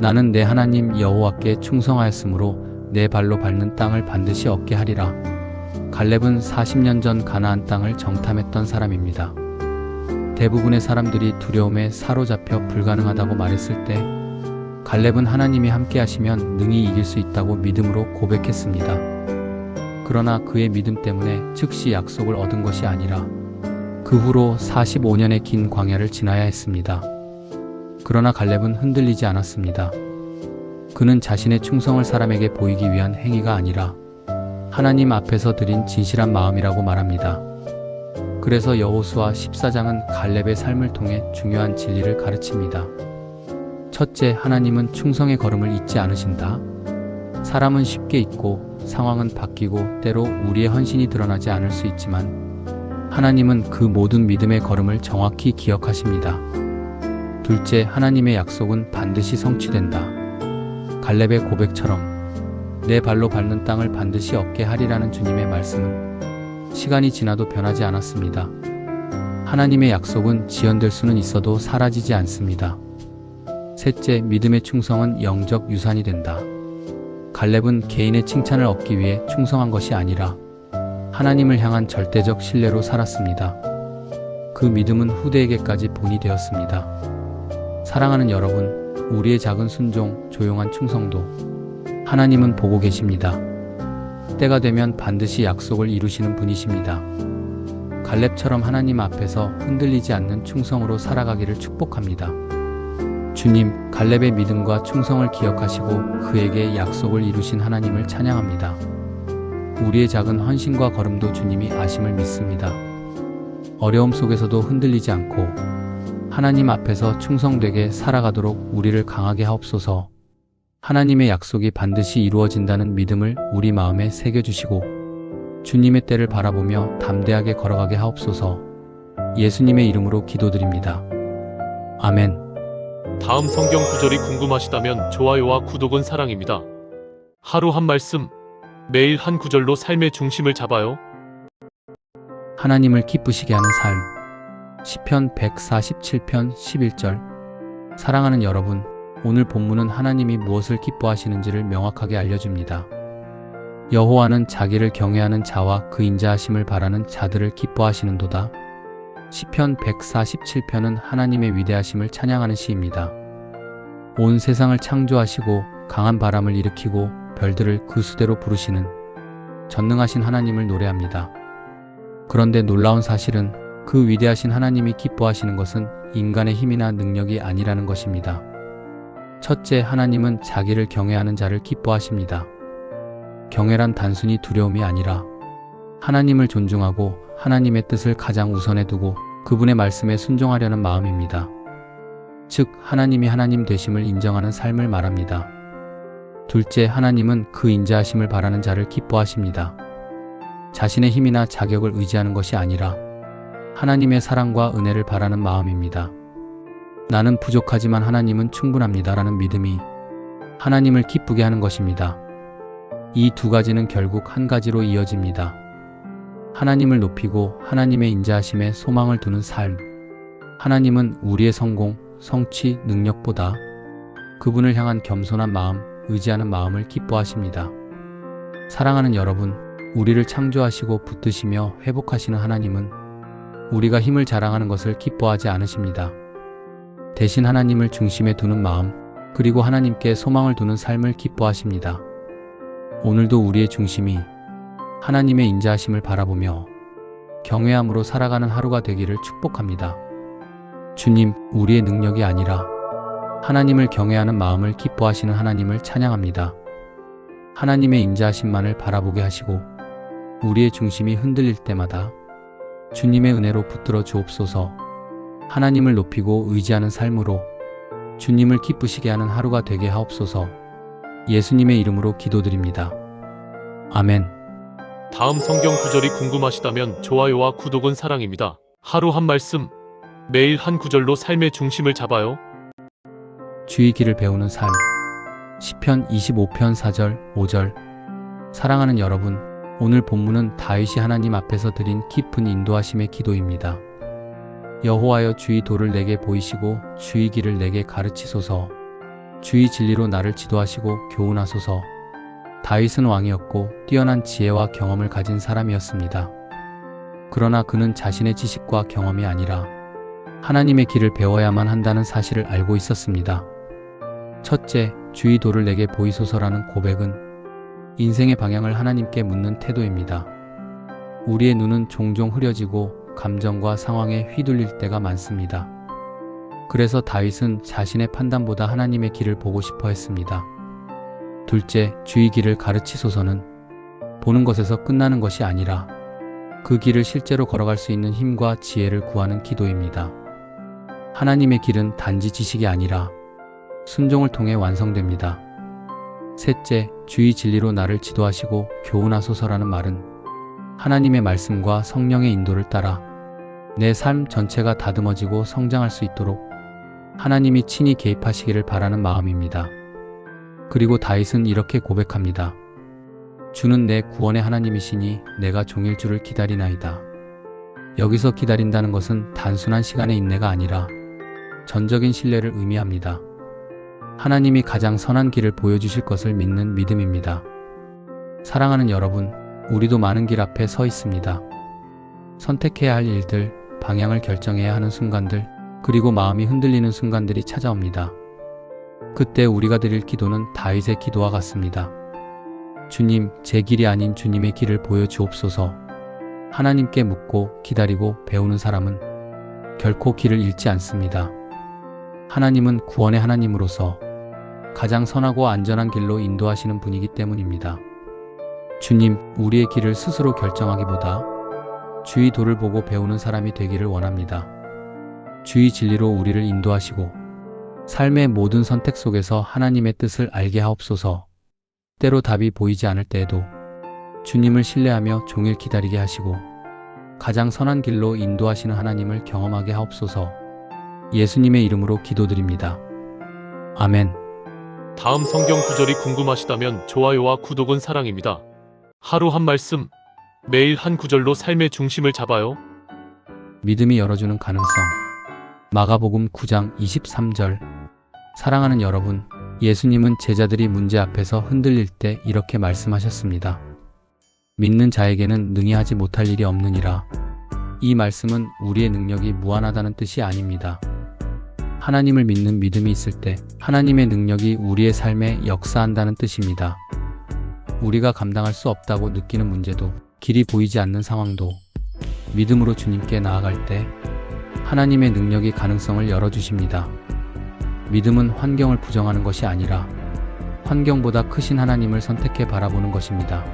나는 내 하나님 여호와께 충성하였으므로 내 발로 밟는 땅을 반드시 얻게 하리라. 갈렙은 40년 전 가나안 땅을 정탐했던 사람입니다. 대부분의 사람들이 두려움에 사로잡혀 불가능하다고 말했을 때 갈렙은 하나님이 함께 하시면 능히 이길 수 있다고 믿음으로 고백했습니다. 그러나 그의 믿음 때문에 즉시 약속을 얻은 것이 아니라 그 후로 45년의 긴 광야를 지나야 했습니다. 그러나 갈렙은 흔들리지 않았습니다. 그는 자신의 충성을 사람에게 보이기 위한 행위가 아니라 하나님 앞에서 드린 진실한 마음이라고 말합니다. 그래서 여호수아 14장은 갈렙의 삶을 통해 중요한 진리를 가르칩니다. 첫째, 하나님은 충성의 걸음을 잊지 않으신다. 사람은 쉽게 잊고 상황은 바뀌고 때로 우리의 헌신이 드러나지 않을 수 있지만 하나님은 그 모든 믿음의 걸음을 정확히 기억하십니다. 둘째, 하나님의 약속은 반드시 성취된다. 갈렙의 고백처럼 내 발로 밟는 땅을 반드시 얻게 하리라는 주님의 말씀은 시간이 지나도 변하지 않았습니다. 하나님의 약속은 지연될 수는 있어도 사라지지 않습니다. 셋째, 믿음의 충성은 영적 유산이 된다. 갈렙은 개인의 칭찬을 얻기 위해 충성한 것이 아니라 하나님을 향한 절대적 신뢰로 살았습니다. 그 믿음은 후대에게까지 본이 되었습니다. 사랑하는 여러분, 우리의 작은 순종, 조용한 충성도 하나님은 보고 계십니다. 때가 되면 반드시 약속을 이루시는 분이십니다. 갈렙처럼 하나님 앞에서 흔들리지 않는 충성으로 살아가기를 축복합니다. 주님, 갈렙의 믿음과 충성을 기억하시고 그에게 약속을 이루신 하나님을 찬양합니다. 우리의 작은 헌신과 걸음도 주님이 아심을 믿습니다. 어려움 속에서도 흔들리지 않고 하나님 앞에서 충성되게 살아가도록 우리를 강하게 하옵소서. 하나님의 약속이 반드시 이루어진다는 믿음을 우리 마음에 새겨주시고 주님의 때를 바라보며 담대하게 걸어가게 하옵소서. 예수님의 이름으로 기도드립니다. 아멘. 다음 성경 구절이 궁금하시다면 좋아요와 구독은 사랑입니다. 하루 한 말씀, 매일 한 구절로 삶의 중심을 잡아요. 하나님을 기쁘시게 하는 삶. 시편 147편 11절. 사랑하는 여러분, 오늘 본문은 하나님이 무엇을 기뻐하시는지를 명확하게 알려줍니다. 여호와는 자기를 경외하는 자와 그 인자하심을 바라는 자들을 기뻐하시는도다. 시편 147편은 하나님의 위대하심을 찬양하는 시입니다. 온 세상을 창조하시고 강한 바람을 일으키고 별들을 그 수대로 부르시는 전능하신 하나님을 노래합니다. 그런데 놀라운 사실은 그 위대하신 하나님이 기뻐하시는 것은 인간의 힘이나 능력이 아니라는 것입니다. 첫째, 하나님은 자기를 경외하는 자를 기뻐하십니다. 경외란 단순히 두려움이 아니라 하나님을 존중하고 하나님의 뜻을 가장 우선에 두고 그분의 말씀에 순종하려는 마음입니다. 즉, 하나님이 하나님 되심을 인정하는 삶을 말합니다. 둘째, 하나님은 그 인자하심을 바라는 자를 기뻐하십니다. 자신의 힘이나 자격을 의지하는 것이 아니라 하나님의 사랑과 은혜를 바라는 마음입니다. 나는 부족하지만 하나님은 충분합니다라는 믿음이 하나님을 기쁘게 하는 것입니다. 이 두 가지는 결국 한 가지로 이어집니다. 하나님을 높이고 하나님의 인자하심에 소망을 두는 삶. 하나님은 우리의 성공, 성취, 능력보다 그분을 향한 겸손한 마음, 의지하는 마음을 기뻐하십니다. 사랑하는 여러분, 우리를 창조하시고 붙드시며 회복하시는 하나님은 우리가 힘을 자랑하는 것을 기뻐하지 않으십니다. 대신 하나님을 중심에 두는 마음, 그리고 하나님께 소망을 두는 삶을 기뻐하십니다. 오늘도 우리의 중심이 하나님의 인자하심을 바라보며 경외함으로 살아가는 하루가 되기를 축복합니다. 주님, 우리의 능력이 아니라 하나님을 경외하는 마음을 기뻐하시는 하나님을 찬양합니다. 하나님의 인자하심만을 바라보게 하시고 우리의 중심이 흔들릴 때마다 주님의 은혜로 붙들어 주옵소서. 하나님을 높이고 의지하는 삶으로 주님을 기쁘시게 하는 하루가 되게 하옵소서. 예수님의 이름으로 기도드립니다. 아멘. 다음 성경 구절이 궁금하시다면 좋아요와 구독은 사랑입니다. 하루 한 말씀, 매일 한 구절로 삶의 중심을 잡아요. 주의 길을 배우는 삶. 시편 25편 4절 5절. 사랑하는 여러분, 오늘 본문은 다윗이 하나님 앞에서 드린 깊은 인도하심의 기도입니다. 여호와여, 주의 도를 내게 보이시고 주의 길을 내게 가르치소서. 주의 진리로 나를 지도하시고 교훈하소서. 다윗은 왕이었고 뛰어난 지혜와 경험을 가진 사람이었습니다. 그러나 그는 자신의 지식과 경험이 아니라 하나님의 길을 배워야만 한다는 사실을 알고 있었습니다. 첫째, 주의 도를 내게 보이소서라는 고백은 인생의 방향을 하나님께 묻는 태도입니다. 우리의 눈은 종종 흐려지고 감정과 상황에 휘둘릴 때가 많습니다. 그래서 다윗은 자신의 판단보다 하나님의 길을 보고 싶어 했습니다. 둘째, 주의 길을 가르치소서는 보는 것에서 끝나는 것이 아니라 그 길을 실제로 걸어갈 수 있는 힘과 지혜를 구하는 기도입니다. 하나님의 길은 단지 지식이 아니라 순종을 통해 완성됩니다. 셋째, 주의 진리로 나를 지도하시고 교훈하소서라는 말은 하나님의 말씀과 성령의 인도를 따라 내 삶 전체가 다듬어지고 성장할 수 있도록 하나님이 친히 개입하시기를 바라는 마음입니다. 그리고 다윗은 이렇게 고백합니다. 주는 내 구원의 하나님이시니 내가 종일 주를 기다리나이다. 여기서 기다린다는 것은 단순한 시간의 인내가 아니라 전적인 신뢰를 의미합니다. 하나님이 가장 선한 길을 보여주실 것을 믿는 믿음입니다. 사랑하는 여러분, 우리도 많은 길 앞에 서 있습니다. 선택해야 할 일들, 방향을 결정해야 하는 순간들, 그리고 마음이 흔들리는 순간들이 찾아옵니다. 그때 우리가 드릴 기도는 다윗의 기도와 같습니다. 주님, 제 길이 아닌 주님의 길을 보여주옵소서. 하나님께 묻고 기다리고 배우는 사람은 결코 길을 잃지 않습니다. 하나님은 구원의 하나님으로서 가장 선하고 안전한 길로 인도하시는 분이기 때문입니다. 주님, 우리의 길을 스스로 결정하기보다 주의 도를 보고 배우는 사람이 되기를 원합니다. 주의 진리로 우리를 인도하시고 삶의 모든 선택 속에서 하나님의 뜻을 알게 하옵소서. 때로 답이 보이지 않을 때에도 주님을 신뢰하며 종일 기다리게 하시고 가장 선한 길로 인도하시는 하나님을 경험하게 하옵소서. 예수님의 이름으로 기도드립니다. 아멘. 다음 성경 구절이 궁금하시다면 좋아요와 구독은 사랑입니다. 하루 한 말씀, 매일 한 구절로 삶의 중심을 잡아요. 믿음이 열어주는 가능성. 마가복음 9장 23절. 사랑하는 여러분, 예수님은 제자들이 문제 앞에서 흔들릴 때 이렇게 말씀하셨습니다. 믿는 자에게는 능히 하지 못할 일이 없느니라. 이 말씀은 우리의 능력이 무한하다는 뜻이 아닙니다. 하나님을 믿는 믿음이 있을 때 하나님의 능력이 우리의 삶에 역사한다는 뜻입니다. 우리가 감당할 수 없다고 느끼는 문제도, 길이 보이지 않는 상황도 믿음으로 주님께 나아갈 때 하나님의 능력이 가능성을 열어주십니다. 믿음은 환경을 부정하는 것이 아니라 환경보다 크신 하나님을 선택해 바라보는 것입니다.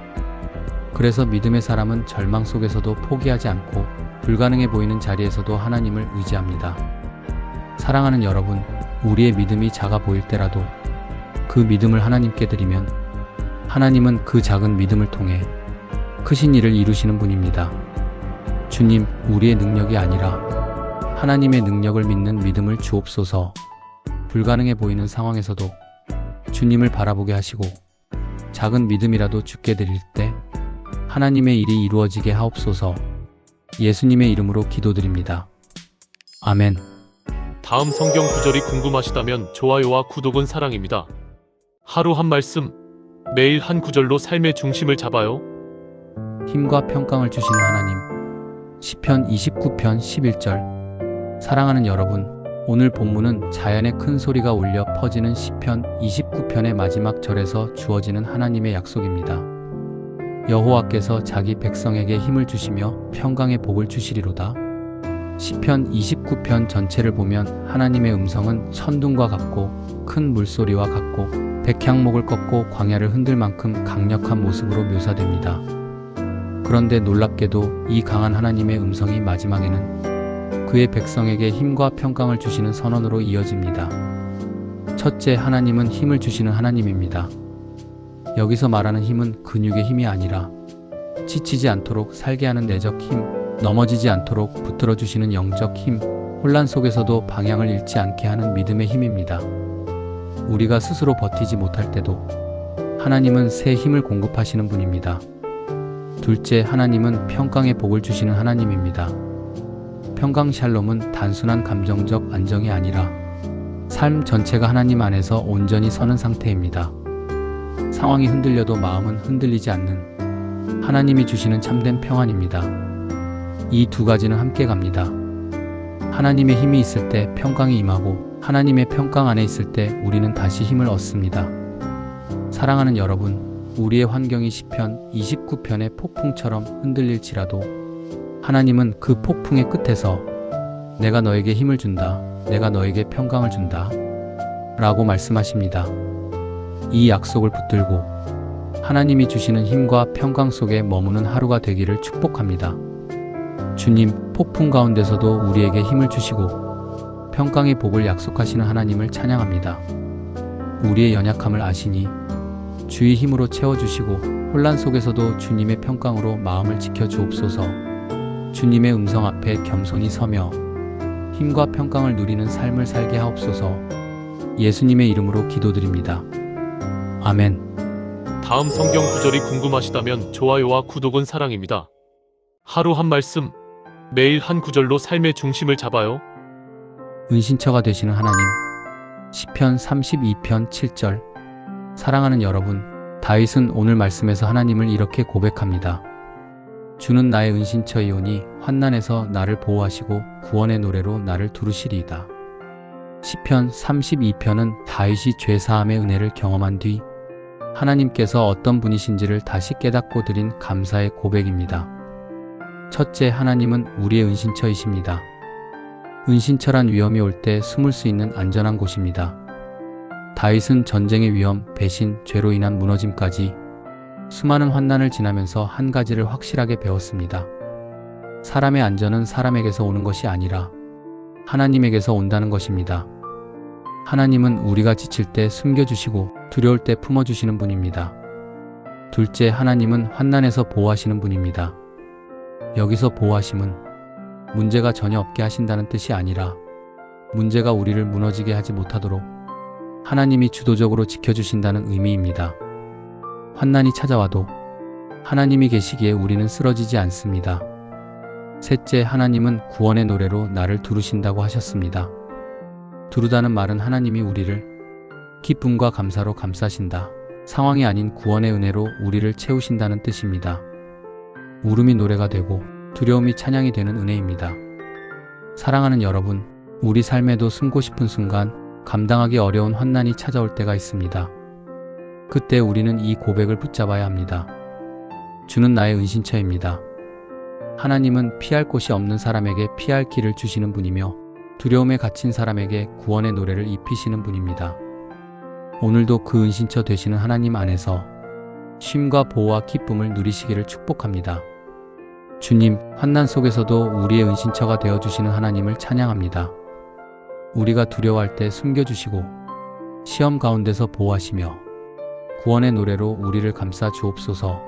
그래서 믿음의 사람은 절망 속에서도 포기하지 않고 불가능해 보이는 자리에서도 하나님을 의지합니다. 사랑하는 여러분, 우리의 믿음이 작아 보일 때라도 그 믿음을 하나님께 드리면 하나님은 그 작은 믿음을 통해 크신 일을 이루시는 분입니다. 주님, 우리의 능력이 아니라 하나님의 능력을 믿는 믿음을 주옵소서. 불가능해 보이는 상황에서도 주님을 바라보게 하시고 작은 믿음이라도 주께 드릴 때 하나님의 일이 이루어지게 하옵소서. 예수님의 이름으로 기도드립니다. 아멘. 다음 성경 구절이 궁금하시다면 좋아요와 구독은 사랑입니다. 하루 한 말씀, 매일 한 구절로 삶의 중심을 잡아요. 힘과 평강을 주시는 하나님. 시편 29편 11절. 사랑하는 여러분, 오늘 본문은 자연의 큰 소리가 울려 퍼지는 시편 29편의 마지막 절에서 주어지는 하나님의 약속입니다. 여호와께서 자기 백성에게 힘을 주시며 평강의 복을 주시리로다. 시편 29편 전체를 보면 하나님의 음성은 천둥과 같고 큰 물소리와 같고 백향목을 꺾고 광야를 흔들 만큼 강력한 모습으로 묘사됩니다. 그런데 놀랍게도 이 강한 하나님의 음성이 마지막에는 그의 백성에게 힘과 평강을 주시는 선언으로 이어집니다. 첫째, 하나님은 힘을 주시는 하나님입니다. 여기서 말하는 힘은 근육의 힘이 아니라 지치지 않도록 살게 하는 내적 힘, 넘어지지 않도록 붙들어 주시는 영적 힘, 혼란 속에서도 방향을 잃지 않게 하는 믿음의 힘입니다. 우리가 스스로 버티지 못할 때도 하나님은 새 힘을 공급하시는 분입니다. 둘째, 하나님은 평강의 복을 주시는 하나님입니다. 평강 샬롬은 단순한 감정적 안정이 아니라 삶 전체가 하나님 안에서 온전히 서는 상태입니다. 상황이 흔들려도 마음은 흔들리지 않는 하나님이 주시는 참된 평안입니다. 이 두 가지는 함께 갑니다. 하나님의 힘이 있을 때 평강이 임하고 하나님의 평강 안에 있을 때 우리는 다시 힘을 얻습니다. 사랑하는 여러분, 우리의 환경이 시편 29편의 폭풍처럼 흔들릴지라도 하나님은 그 폭풍의 끝에서 내가 너에게 힘을 준다, 내가 너에게 평강을 준다 라고 말씀하십니다. 이 약속을 붙들고 하나님이 주시는 힘과 평강 속에 머무는 하루가 되기를 축복합니다. 주님, 폭풍 가운데서도 우리에게 힘을 주시고 평강의 복을 약속하시는 하나님을 찬양합니다. 우리의 연약함을 아시니 주의 힘으로 채워주시고 혼란 속에서도 주님의 평강으로 마음을 지켜주옵소서. 주님의 음성 앞에 겸손히 서며 힘과 평강을 누리는 삶을 살게 하옵소서. 예수님의 이름으로 기도드립니다. 아멘. 다음 성경 구절이 궁금하시다면 좋아요와 구독은 사랑입니다. 하루 한 말씀, 매일 한 구절로 삶의 중심을 잡아요. 은신처가 되시는 하나님. 시편 32편 7절. 사랑하는 여러분, 다윗은 오늘 말씀에서 하나님을 이렇게 고백합니다. 주는 나의 은신처이오니 환난에서 나를 보호하시고 구원의 노래로 나를 두르시리이다. 시편 32편은 다윗이 죄사함의 은혜를 경험한 뒤 하나님께서 어떤 분이신지를 다시 깨닫고 드린 감사의 고백입니다. 첫째, 하나님은 우리의 은신처이십니다. 은신처란 위험이 올 때 숨을 수 있는 안전한 곳입니다. 다윗은 전쟁의 위험, 배신, 죄로 인한 무너짐까지 수많은 환난을 지나면서 한 가지를 확실하게 배웠습니다. 사람의 안전은 사람에게서 오는 것이 아니라 하나님에게서 온다는 것입니다. 하나님은 우리가 지칠 때 숨겨주시고 두려울 때 품어주시는 분입니다. 둘째, 하나님은 환난에서 보호하시는 분입니다. 여기서 보호하심은 문제가 전혀 없게 하신다는 뜻이 아니라 문제가 우리를 무너지게 하지 못하도록 하나님이 주도적으로 지켜주신다는 의미입니다. 환난이 찾아와도 하나님이 계시기에 우리는 쓰러지지 않습니다. 셋째, 하나님은 구원의 노래로 나를 두르신다고 하셨습니다. 두르다는 말은 하나님이 우리를 기쁨과 감사로 감싸신다. 상황이 아닌 구원의 은혜로 우리를 채우신다는 뜻입니다. 울음이 노래가 되고 두려움이 찬양이 되는 은혜입니다. 사랑하는 여러분, 우리 삶에도 숨고 싶은 순간, 감당하기 어려운 환난이 찾아올 때가 있습니다. 그때 우리는 이 고백을 붙잡아야 합니다. 주는 나의 은신처입니다. 하나님은 피할 곳이 없는 사람에게 피할 길을 주시는 분이며 두려움에 갇힌 사람에게 구원의 노래를 입히시는 분입니다. 오늘도 그 은신처 되시는 하나님 안에서 쉼과 보호와 기쁨을 누리시기를 축복합니다. 주님, 환난 속에서도 우리의 은신처가 되어주시는 하나님을 찬양합니다. 우리가 두려워할 때 숨겨주시고 시험 가운데서 보호하시며 구원의 노래로 우리를 감싸 주옵소서.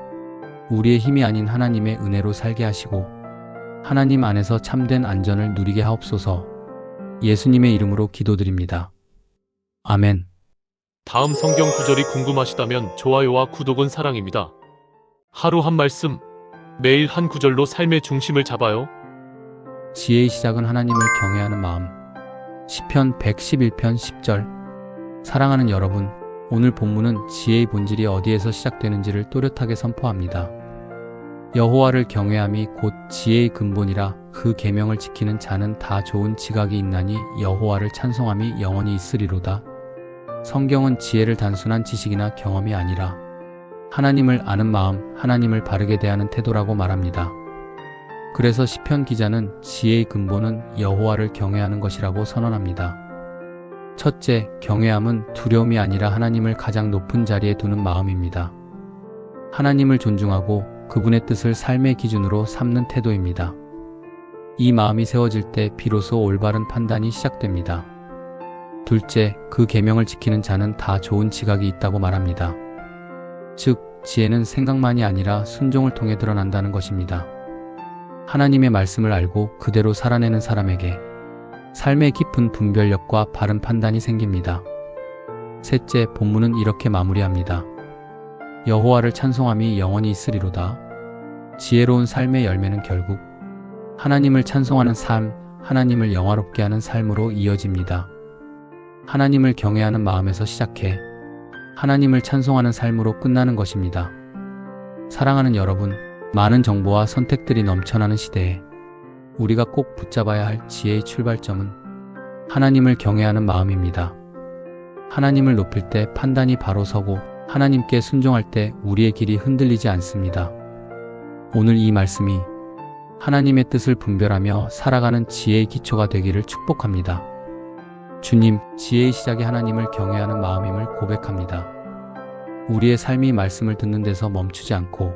우리의 힘이 아닌 하나님의 은혜로 살게 하시고 하나님 안에서 참된 안전을 누리게 하옵소서. 예수님의 이름으로 기도드립니다. 아멘. 다음 성경 구절이 궁금하시다면 좋아요와 구독은 사랑입니다. 하루 한 말씀, 매일 한 구절로 삶의 중심을 잡아요. 지혜의 시작은 하나님을 경외하는 마음. 시편 111편 10절. 사랑하는 여러분, 오늘 본문은 지혜의 본질이 어디에서 시작되는지를 또렷하게 선포합니다. 여호와를 경외함이 곧 지혜의 근본이라 그 계명을 지키는 자는 다 좋은 지각이 있나니 여호와를 찬송함이 영원히 있으리로다. 성경은 지혜를 단순한 지식이나 경험이 아니라 하나님을 아는 마음, 하나님을 바르게 대하는 태도라고 말합니다. 그래서 시편 기자는 지혜의 근본은 여호와를 경외하는 것이라고 선언합니다. 첫째, 경외함은 두려움이 아니라 하나님을 가장 높은 자리에 두는 마음입니다. 하나님을 존중하고 그분의 뜻을 삶의 기준으로 삼는 태도입니다. 이 마음이 세워질 때 비로소 올바른 판단이 시작됩니다. 둘째, 그 계명을 지키는 자는 다 좋은 지각이 있다고 말합니다. 즉, 지혜는 생각만이 아니라 순종을 통해 드러난다는 것입니다. 하나님의 말씀을 알고 그대로 살아내는 사람에게 삶의 깊은 분별력과 바른 판단이 생깁니다. 셋째, 본문은 이렇게 마무리합니다. 여호와를 찬송함이 영원히 있으리로다. 지혜로운 삶의 열매는 결국 하나님을 찬송하는 삶, 하나님을 영화롭게 하는 삶으로 이어집니다. 하나님을 경외하는 마음에서 시작해 하나님을 찬송하는 삶으로 끝나는 것입니다. 사랑하는 여러분, 많은 정보와 선택들이 넘쳐나는 시대에 우리가 꼭 붙잡아야 할 지혜의 출발점은 하나님을 경외하는 마음입니다. 하나님을 높일 때 판단이 바로 서고 하나님께 순종할 때 우리의 길이 흔들리지 않습니다. 오늘 이 말씀이 하나님의 뜻을 분별하며 살아가는 지혜의 기초가 되기를 축복합니다. 주님, 지혜의 시작이 하나님을 경외하는 마음임을 고백합니다. 우리의 삶이 말씀을 듣는 데서 멈추지 않고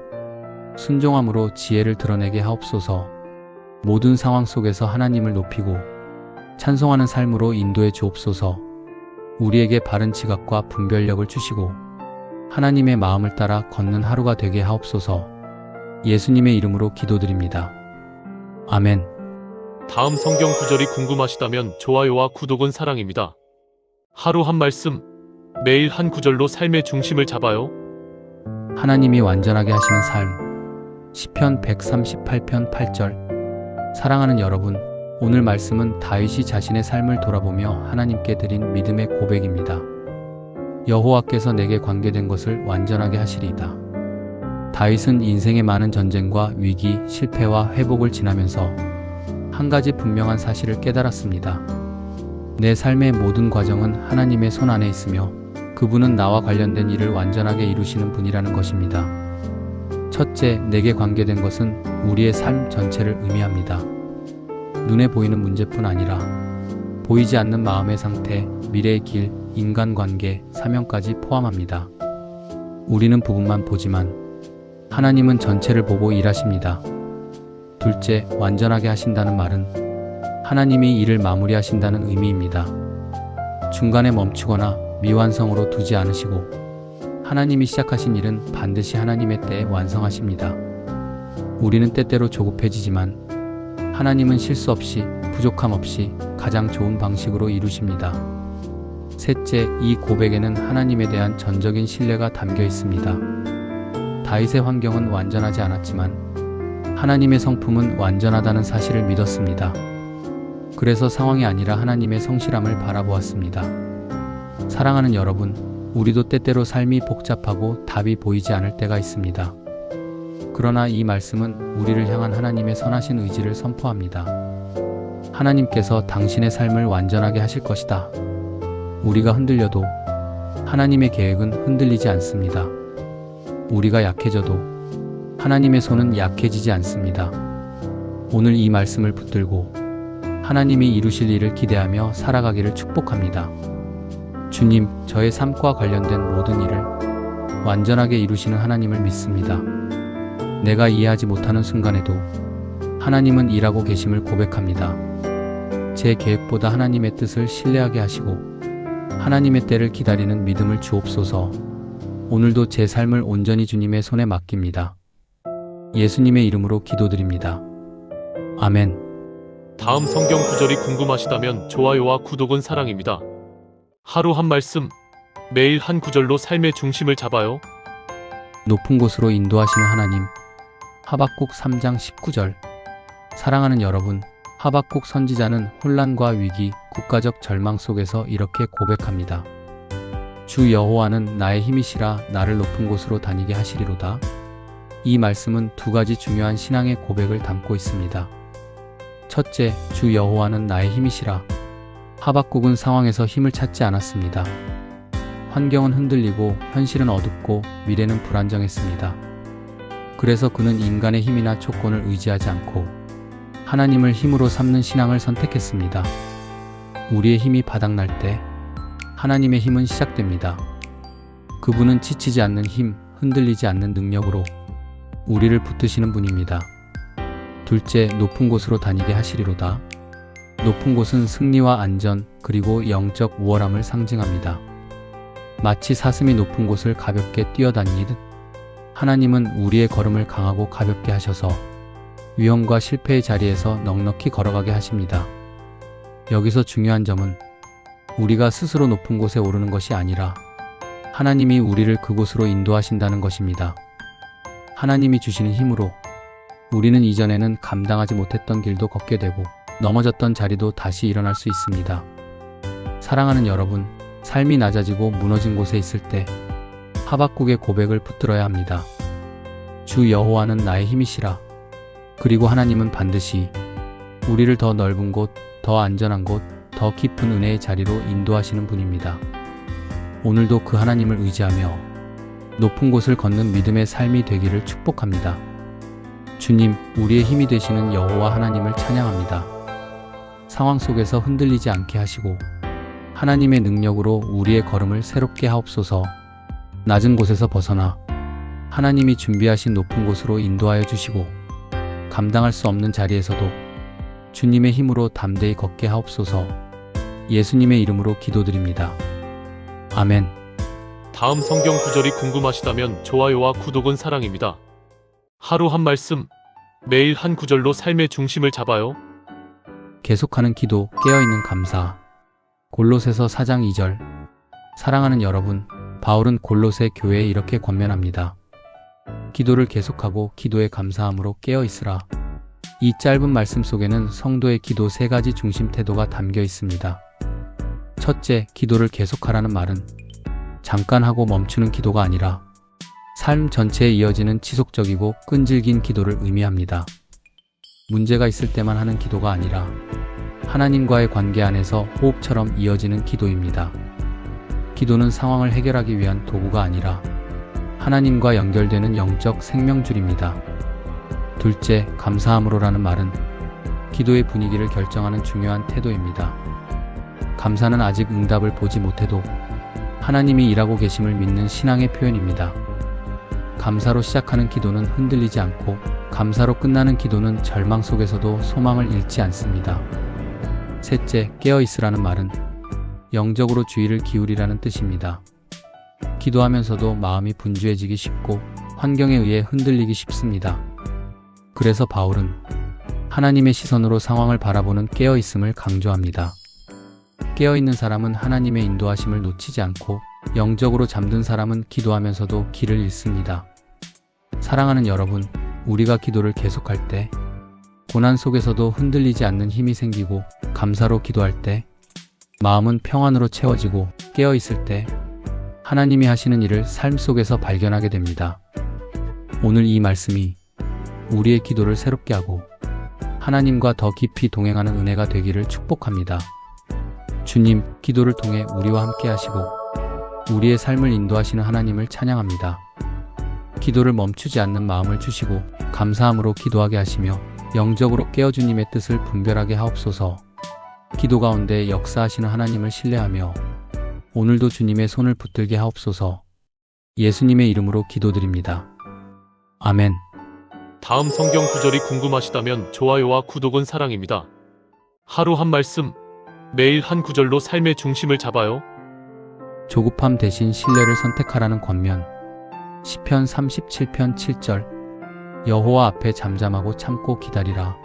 순종함으로 지혜를 드러내게 하옵소서. 모든 상황 속에서 하나님을 높이고 찬송하는 삶으로 인도해 주옵소서. 우리에게 바른 지각과 분별력을 주시고 하나님의 마음을 따라 걷는 하루가 되게 하옵소서. 예수님의 이름으로 기도드립니다. 아멘. 다음 성경 구절이 궁금하시다면 좋아요와 구독은 사랑입니다. 하루 한 말씀, 매일 한 구절로 삶의 중심을 잡아요. 하나님이 완전하게 하시는 삶. 시편 138편 8절. 사랑하는 여러분, 오늘 말씀은 다윗이 자신의 삶을 돌아보며 하나님께 드린 믿음의 고백입니다. 여호와께서 내게 관계된 것을 완전하게 하시리이다. 다윗은 인생의 많은 전쟁과 위기, 실패와 회복을 지나면서 한 가지 분명한 사실을 깨달았습니다. 내 삶의 모든 과정은 하나님의 손 안에 있으며 그분은 나와 관련된 일을 완전하게 이루시는 분이라는 것입니다. 첫째, 내게 관계된 것은 우리의 삶 전체를 의미합니다. 눈에 보이는 문제뿐 아니라 보이지 않는 마음의 상태, 미래의 길, 인간관계, 사명까지 포함합니다. 우리는 부분만 보지만 하나님은 전체를 보고 일하십니다. 둘째, 완전하게 하신다는 말은 하나님이 일을 마무리하신다는 의미입니다. 중간에 멈추거나 미완성으로 두지 않으시고 하나님이 시작하신 일은 반드시 하나님의 때에 완성하십니다. 우리는 때때로 조급해지지만 하나님은 실수 없이, 부족함 없이 가장 좋은 방식으로 이루십니다. 셋째, 이 고백에는 하나님에 대한 전적인 신뢰가 담겨 있습니다. 다윗의 환경은 완전하지 않았지만 하나님의 성품은 완전하다는 사실을 믿었습니다. 그래서 상황이 아니라 하나님의 성실함을 바라보았습니다. 사랑하는 여러분, 우리도 때때로 삶이 복잡하고 답이 보이지 않을 때가 있습니다. 그러나 이 말씀은 우리를 향한 하나님의 선하신 의지를 선포합니다. 하나님께서 당신의 삶을 완전하게 하실 것이다. 우리가 흔들려도 하나님의 계획은 흔들리지 않습니다. 우리가 약해져도 하나님의 손은 약해지지 않습니다. 오늘 이 말씀을 붙들고 하나님이 이루실 일을 기대하며 살아가기를 축복합니다. 주님, 저의 삶과 관련된 모든 일을 완전하게 이루시는 하나님을 믿습니다. 내가 이해하지 못하는 순간에도 하나님은 일하고 계심을 고백합니다. 제 계획보다 하나님의 뜻을 신뢰하게 하시고 하나님의 때를 기다리는 믿음을 주옵소서. 오늘도 제 삶을 온전히 주님의 손에 맡깁니다. 예수님의 이름으로 기도드립니다. 아멘. 다음 성경 구절이 궁금하시다면 좋아요와 구독은 사랑입니다. 하루 한 말씀, 매일 한 구절로 삶의 중심을 잡아요. 높은 곳으로 인도하시는 하나님. 하박국 3장 19절. 사랑하는 여러분, 하박국 선지자는 혼란과 위기, 국가적 절망 속에서 이렇게 고백합니다. 주 여호와는 나의 힘이시라 나를 높은 곳으로 다니게 하시리로다. 이 말씀은 두 가지 중요한 신앙의 고백을 담고 있습니다. 첫째, 주 여호와는 나의 힘이시라. 하박국은 상황에서 힘을 찾지 않았습니다. 환경은 흔들리고 현실은 어둡고 미래는 불안정했습니다. 그래서 그는 인간의 힘이나 조건을 의지하지 않고 하나님을 힘으로 삼는 신앙을 선택했습니다. 우리의 힘이 바닥날 때 하나님의 힘은 시작됩니다. 그분은 지치지 않는 힘, 흔들리지 않는 능력으로 우리를 붙드시는 분입니다. 둘째, 높은 곳으로 다니게 하시리로다. 높은 곳은 승리와 안전, 그리고 영적 우월함을 상징합니다. 마치 사슴이 높은 곳을 가볍게 뛰어다니듯 하나님은 우리의 걸음을 강하고 가볍게 하셔서 위험과 실패의 자리에서 넉넉히 걸어가게 하십니다. 여기서 중요한 점은 우리가 스스로 높은 곳에 오르는 것이 아니라 하나님이 우리를 그곳으로 인도하신다는 것입니다. 하나님이 주시는 힘으로 우리는 이전에는 감당하지 못했던 길도 걷게 되고 넘어졌던 자리도 다시 일어날 수 있습니다. 사랑하는 여러분, 삶이 낮아지고 무너진 곳에 있을 때 하박국의 고백을 붙들어야 합니다. 주 여호와는 나의 힘이시라. 그리고 하나님은 반드시 우리를 더 넓은 곳, 더 안전한 곳, 더 깊은 은혜의 자리로 인도하시는 분입니다. 오늘도 그 하나님을 의지하며 높은 곳을 걷는 믿음의 삶이 되기를 축복합니다. 주님, 우리의 힘이 되시는 여호와 하나님을 찬양합니다. 상황 속에서 흔들리지 않게 하시고 하나님의 능력으로 우리의 걸음을 새롭게 하옵소서. 낮은 곳에서 벗어나 하나님이 준비하신 높은 곳으로 인도하여 주시고 감당할 수 없는 자리에서도 주님의 힘으로 담대히 걷게 하옵소서. 예수님의 이름으로 기도드립니다. 아멘. 다음 성경 구절이 궁금하시다면 좋아요와 구독은 사랑입니다. 하루 한 말씀, 매일 한 구절로 삶의 중심을 잡아요. 계속하는 기도, 깨어있는 감사. 골로새서 4장 2절. 사랑하는 여러분, 바울은 골로새 교회에 이렇게 권면합니다. 기도를 계속하고 기도에 감사함으로 깨어있으라. 이 짧은 말씀 속에는 성도의 기도 3가지 중심 태도가 담겨 있습니다. 첫째, 기도를 계속하라는 말은 잠깐 하고 멈추는 기도가 아니라 삶 전체에 이어지는 지속적이고 끈질긴 기도를 의미합니다. 문제가 있을 때만 하는 기도가 아니라 하나님과의 관계 안에서 호흡처럼 이어지는 기도입니다. 기도는 상황을 해결하기 위한 도구가 아니라 하나님과 연결되는 영적 생명줄입니다. 둘째, 감사함으로라는 말은 기도의 분위기를 결정하는 중요한 태도입니다. 감사는 아직 응답을 보지 못해도 하나님이 일하고 계심을 믿는 신앙의 표현입니다. 감사로 시작하는 기도는 흔들리지 않고 감사로 끝나는 기도는 절망 속에서도 소망을 잃지 않습니다. 셋째, 깨어있으라는 말은 영적으로 주의를 기울이라는 뜻입니다. 기도하면서도 마음이 분주해지기 쉽고 환경에 의해 흔들리기 쉽습니다. 그래서 바울은 하나님의 시선으로 상황을 바라보는 깨어있음을 강조합니다. 깨어있는 사람은 하나님의 인도하심을 놓치지 않고 영적으로 잠든 사람은 기도하면서도 길을 잃습니다. 사랑하는 여러분, 우리가 기도를 계속할 때 고난 속에서도 흔들리지 않는 힘이 생기고 감사로 기도할 때 마음은 평안으로 채워지고 깨어있을 때 하나님이 하시는 일을 삶 속에서 발견하게 됩니다. 오늘 이 말씀이 우리의 기도를 새롭게 하고 하나님과 더 깊이 동행하는 은혜가 되기를 축복합니다. 주님, 기도를 통해 우리와 함께 하시고 우리의 삶을 인도하시는 하나님을 찬양합니다. 기도를 멈추지 않는 마음을 주시고 감사함으로 기도하게 하시며 영적으로 깨어 주님의 뜻을 분별하게 하옵소서. 기도 가운데 역사하시는 하나님을 신뢰하며 오늘도 주님의 손을 붙들게 하옵소서. 예수님의 이름으로 기도드립니다. 아멘. 다음 성경 구절이 궁금하시다면 좋아요와 구독은 사랑입니다. 하루 한 말씀, 매일 한 구절로 삶의 중심을 잡아요. 조급함 대신 신뢰를 선택하라는 권면. 시편 37편 7절. 여호와 앞에 잠잠하고 참고 기다리라.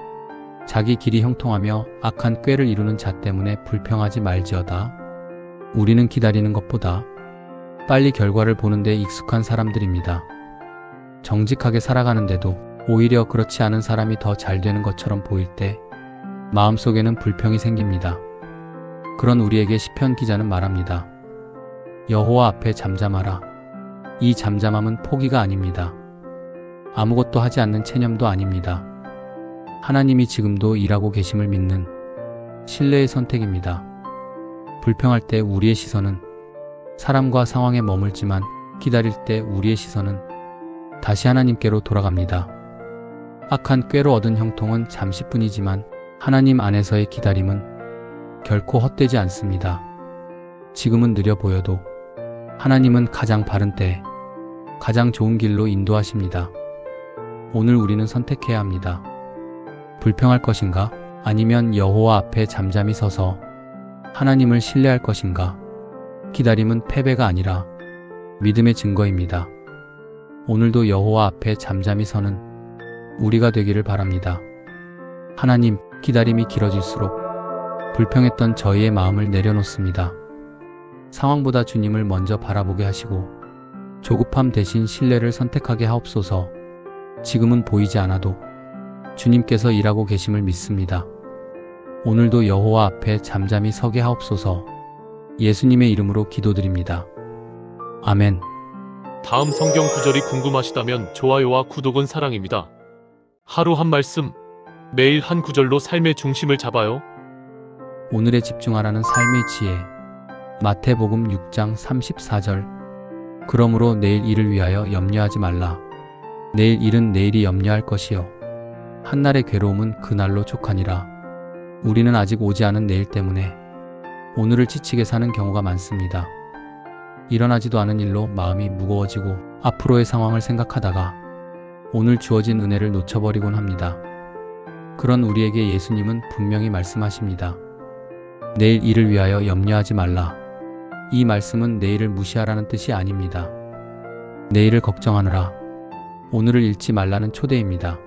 자기 길이 형통하며 악한 꾀를 이루는 자 때문에 불평하지 말지어다. 우리는 기다리는 것보다 빨리 결과를 보는 데 익숙한 사람들입니다. 정직하게 살아가는데도 오히려 그렇지 않은 사람이 더 잘 되는 것처럼 보일 때 마음속에는 불평이 생깁니다. 그런 우리에게 시편 기자는 말합니다. 여호와 앞에 잠잠하라. 이 잠잠함은 포기가 아닙니다. 아무것도 하지 않는 체념도 아닙니다. 하나님이 지금도 일하고 계심을 믿는 신뢰의 선택입니다. 불평할 때 우리의 시선은 사람과 상황에 머물지만 기다릴 때 우리의 시선은 다시 하나님께로 돌아갑니다. 악한 꾀로 얻은 형통은 잠시뿐이지만 하나님 안에서의 기다림은 결코 헛되지 않습니다. 지금은 느려 보여도 하나님은 가장 바른 때에 가장 좋은 길로 인도하십니다. 오늘 우리는 선택해야 합니다. 불평할 것인가? 아니면 여호와 앞에 잠잠히 서서 하나님을 신뢰할 것인가? 기다림은 패배가 아니라 믿음의 증거입니다. 오늘도 여호와 앞에 잠잠히 서는 우리가 되기를 바랍니다. 하나님, 기다림이 길어질수록 불평했던 저희의 마음을 내려놓습니다. 상황보다 주님을 먼저 바라보게 하시고 조급함 대신 신뢰를 선택하게 하옵소서. 지금은 보이지 않아도 주님께서 일하고 계심을 믿습니다. 오늘도 여호와 앞에 잠잠히 서게 하옵소서. 예수님의 이름으로 기도드립니다. 아멘. 다음 성경 구절이 궁금하시다면 좋아요와 구독은 사랑입니다. 하루 한 말씀, 매일 한 구절로 삶의 중심을 잡아요. 오늘에 집중하라는 삶의 지혜. 마태복음 6장 34절. 그러므로 내일 일을 위하여 염려하지 말라. 내일 일은 내일이 염려할 것이요 한날의 괴로움은 그날로 족하니라. 우리는 아직 오지 않은 내일 때문에 오늘을 지치게 사는 경우가 많습니다. 일어나지도 않은 일로 마음이 무거워지고 앞으로의 상황을 생각하다가 오늘 주어진 은혜를 놓쳐버리곤 합니다. 그런 우리에게 예수님은 분명히 말씀하십니다. 내일 일을 위하여 염려하지 말라. 이 말씀은 내일을 무시하라는 뜻이 아닙니다. 내일을 걱정하느라 오늘을 잃지 말라는 초대입니다.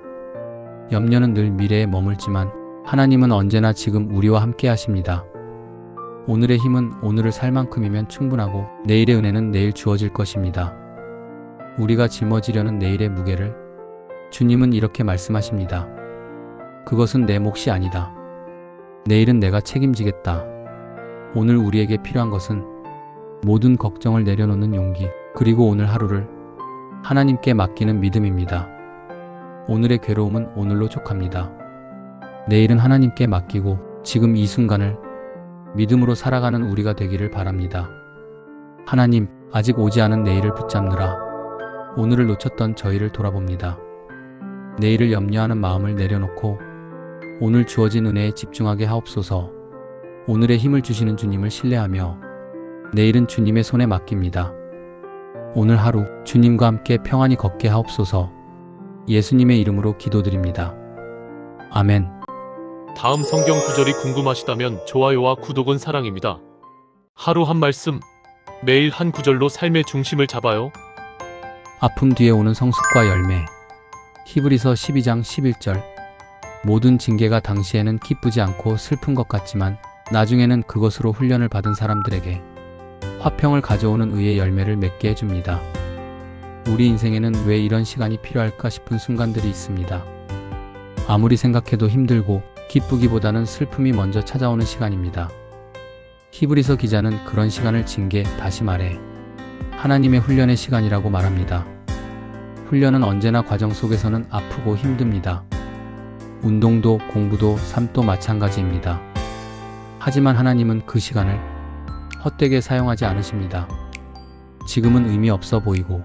염려는 늘 미래에 머물지만 하나님은 언제나 지금 우리와 함께 하십니다. 오늘의 힘은 오늘을 살 만큼이면 충분하고 내일의 은혜는 내일 주어질 것입니다. 우리가 짊어지려는 내일의 무게를 주님은 이렇게 말씀하십니다. 그것은 내 몫이 아니다. 내일은 내가 책임지겠다. 오늘 우리에게 필요한 것은 모든 걱정을 내려놓는 용기, 그리고 오늘 하루를 하나님께 맡기는 믿음입니다. 오늘의 괴로움은 오늘로 족합니다. 내일은 하나님께 맡기고 지금 이 순간을 믿음으로 살아가는 우리가 되기를 바랍니다. 하나님, 아직 오지 않은 내일을 붙잡느라 오늘을 놓쳤던 저희를 돌아봅니다. 내일을 염려하는 마음을 내려놓고 오늘 주어진 은혜에 집중하게 하옵소서. 오늘의 힘을 주시는 주님을 신뢰하며 내일은 주님의 손에 맡깁니다. 오늘 하루 주님과 함께 평안히 걷게 하옵소서. 예수님의 이름으로 기도드립니다. 아멘. 다음 성경 구절이 궁금하시다면 좋아요와 구독은 사랑입니다. 하루 한 말씀, 매일 한 구절로 삶의 중심을 잡아요. 아픔 뒤에 오는 성숙과 열매. 히브리서 12장 11절. 모든 징계가 당시에는 기쁘지 않고 슬픈 것 같지만 나중에는 그것으로 훈련을 받은 사람들에게 화평을 가져오는 의의 열매를 맺게 해줍니다. 우리 인생에는 왜 이런 시간이 필요할까 싶은 순간들이 있습니다. 아무리 생각해도 힘들고 기쁘기보다는 슬픔이 먼저 찾아오는 시간입니다. 히브리서 기자는 그런 시간을 징계, 다시 말해 하나님의 훈련의 시간이라고 말합니다. 훈련은 언제나 과정 속에서는 아프고 힘듭니다. 운동도 공부도 삶도 마찬가지입니다. 하지만 하나님은 그 시간을 헛되게 사용하지 않으십니다. 지금은 의미 없어 보이고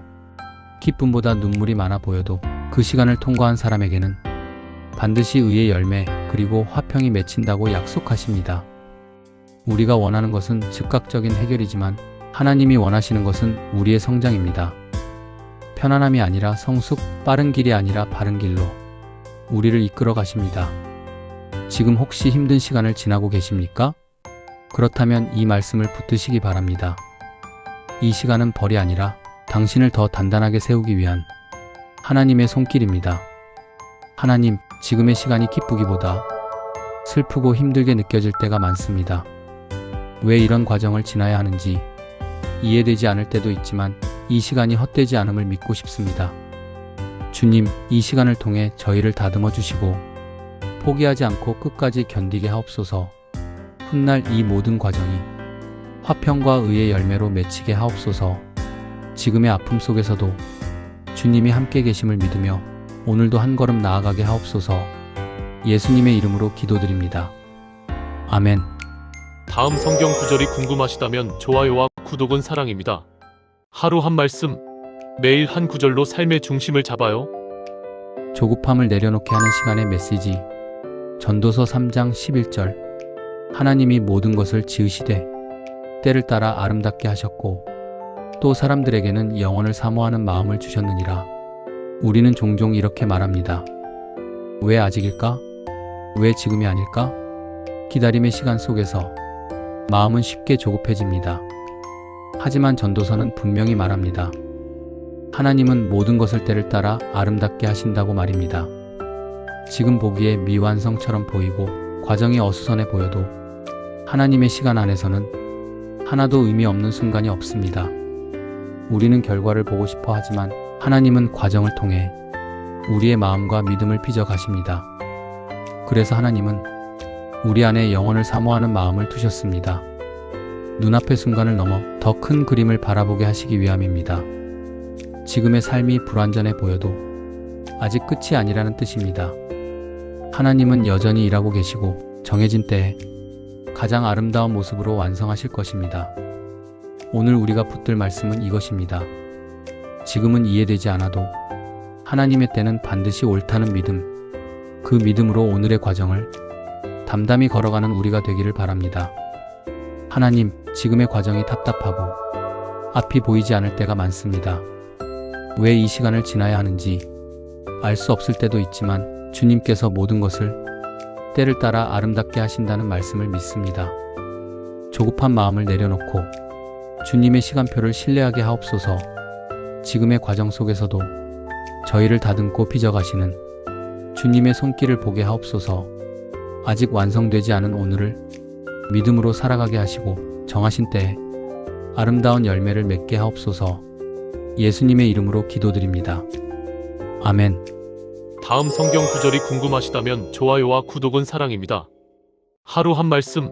기쁨보다 눈물이 많아 보여도 그 시간을 통과한 사람에게는 반드시 의의 열매 그리고 화평이 맺힌다고 약속하십니다. 우리가 원하는 것은 즉각적인 해결이지만 하나님이 원하시는 것은 우리의 성장입니다. 편안함이 아니라 성숙, 빠른 길이 아니라 바른 길로 우리를 이끌어 가십니다. 지금 혹시 힘든 시간을 지나고 계십니까? 그렇다면 이 말씀을 붙드시기 바랍니다. 이 시간은 벌이 아니라 당신을 더 단단하게 세우기 위한 하나님의 손길입니다. 하나님, 지금의 시간이 기쁘기보다 슬프고 힘들게 느껴질 때가 많습니다. 왜 이런 과정을 지나야 하는지 이해되지 않을 때도 있지만 이 시간이 헛되지 않음을 믿고 싶습니다. 주님, 이 시간을 통해 저희를 다듬어 주시고 포기하지 않고 끝까지 견디게 하옵소서. 훗날 이 모든 과정이 화평과 의의 열매로 맺히게 하옵소서. 지금의 아픔 속에서도 주님이 함께 계심을 믿으며 오늘도 한 걸음 나아가게 하옵소서. 예수님의 이름으로 기도드립니다. 아멘. 다음 성경 구절이 궁금하시다면 좋아요와 구독은 사랑입니다. 하루 한 말씀, 매일 한 구절로 삶의 중심을 잡아요. 조급함을 내려놓게 하는 시간의 메시지. 전도서 3장 11절. 하나님이 모든 것을 지으시되 때를 따라 아름답게 하셨고 또 사람들에게는 영원을 사모하는 마음을 주셨느니라. 우리는 종종 이렇게 말합니다. 왜 아직일까? 왜 지금이 아닐까? 기다림의 시간 속에서 마음은 쉽게 조급해집니다. 하지만 전도서는 분명히 말합니다. 하나님은 모든 것을 때를 따라 아름답게 하신다고 말입니다. 지금 보기에 미완성처럼 보이고 과정이 어수선해 보여도 하나님의 시간 안에서는 하나도 의미 없는 순간이 없습니다. 우리는 결과를 보고 싶어 하지만 하나님은 과정을 통해 우리의 마음과 믿음을 빚어 가십니다. 그래서 하나님은 우리 안에 영혼을 사모하는 마음을 두셨습니다. 눈앞의 순간을 넘어 더 큰 그림을 바라보게 하시기 위함입니다. 지금의 삶이 불완전해 보여도 아직 끝이 아니라는 뜻입니다. 하나님은 여전히 일하고 계시고 정해진 때에 가장 아름다운 모습으로 완성하실 것입니다. 오늘 우리가 붙들 말씀은 이것입니다. 지금은 이해되지 않아도 하나님의 때는 반드시 옳다는 믿음, 그 믿음으로 오늘의 과정을 담담히 걸어가는 우리가 되기를 바랍니다. 하나님, 지금의 과정이 답답하고 앞이 보이지 않을 때가 많습니다. 왜 이 시간을 지나야 하는지 알 수 없을 때도 있지만 주님께서 모든 것을 때를 따라 아름답게 하신다는 말씀을 믿습니다. 조급한 마음을 내려놓고 주님의 시간표를 신뢰하게 하옵소서. 지금의 과정 속에서도 저희를 다듬고 빚어가시는 주님의 손길을 보게 하옵소서. 아직 완성되지 않은 오늘을 믿음으로 살아가게 하시고 정하신 때에 아름다운 열매를 맺게 하옵소서. 예수님의 이름으로 기도드립니다. 아멘. 다음 성경 구절이 궁금하시다면 좋아요와 구독은 사랑입니다. 하루 한 말씀,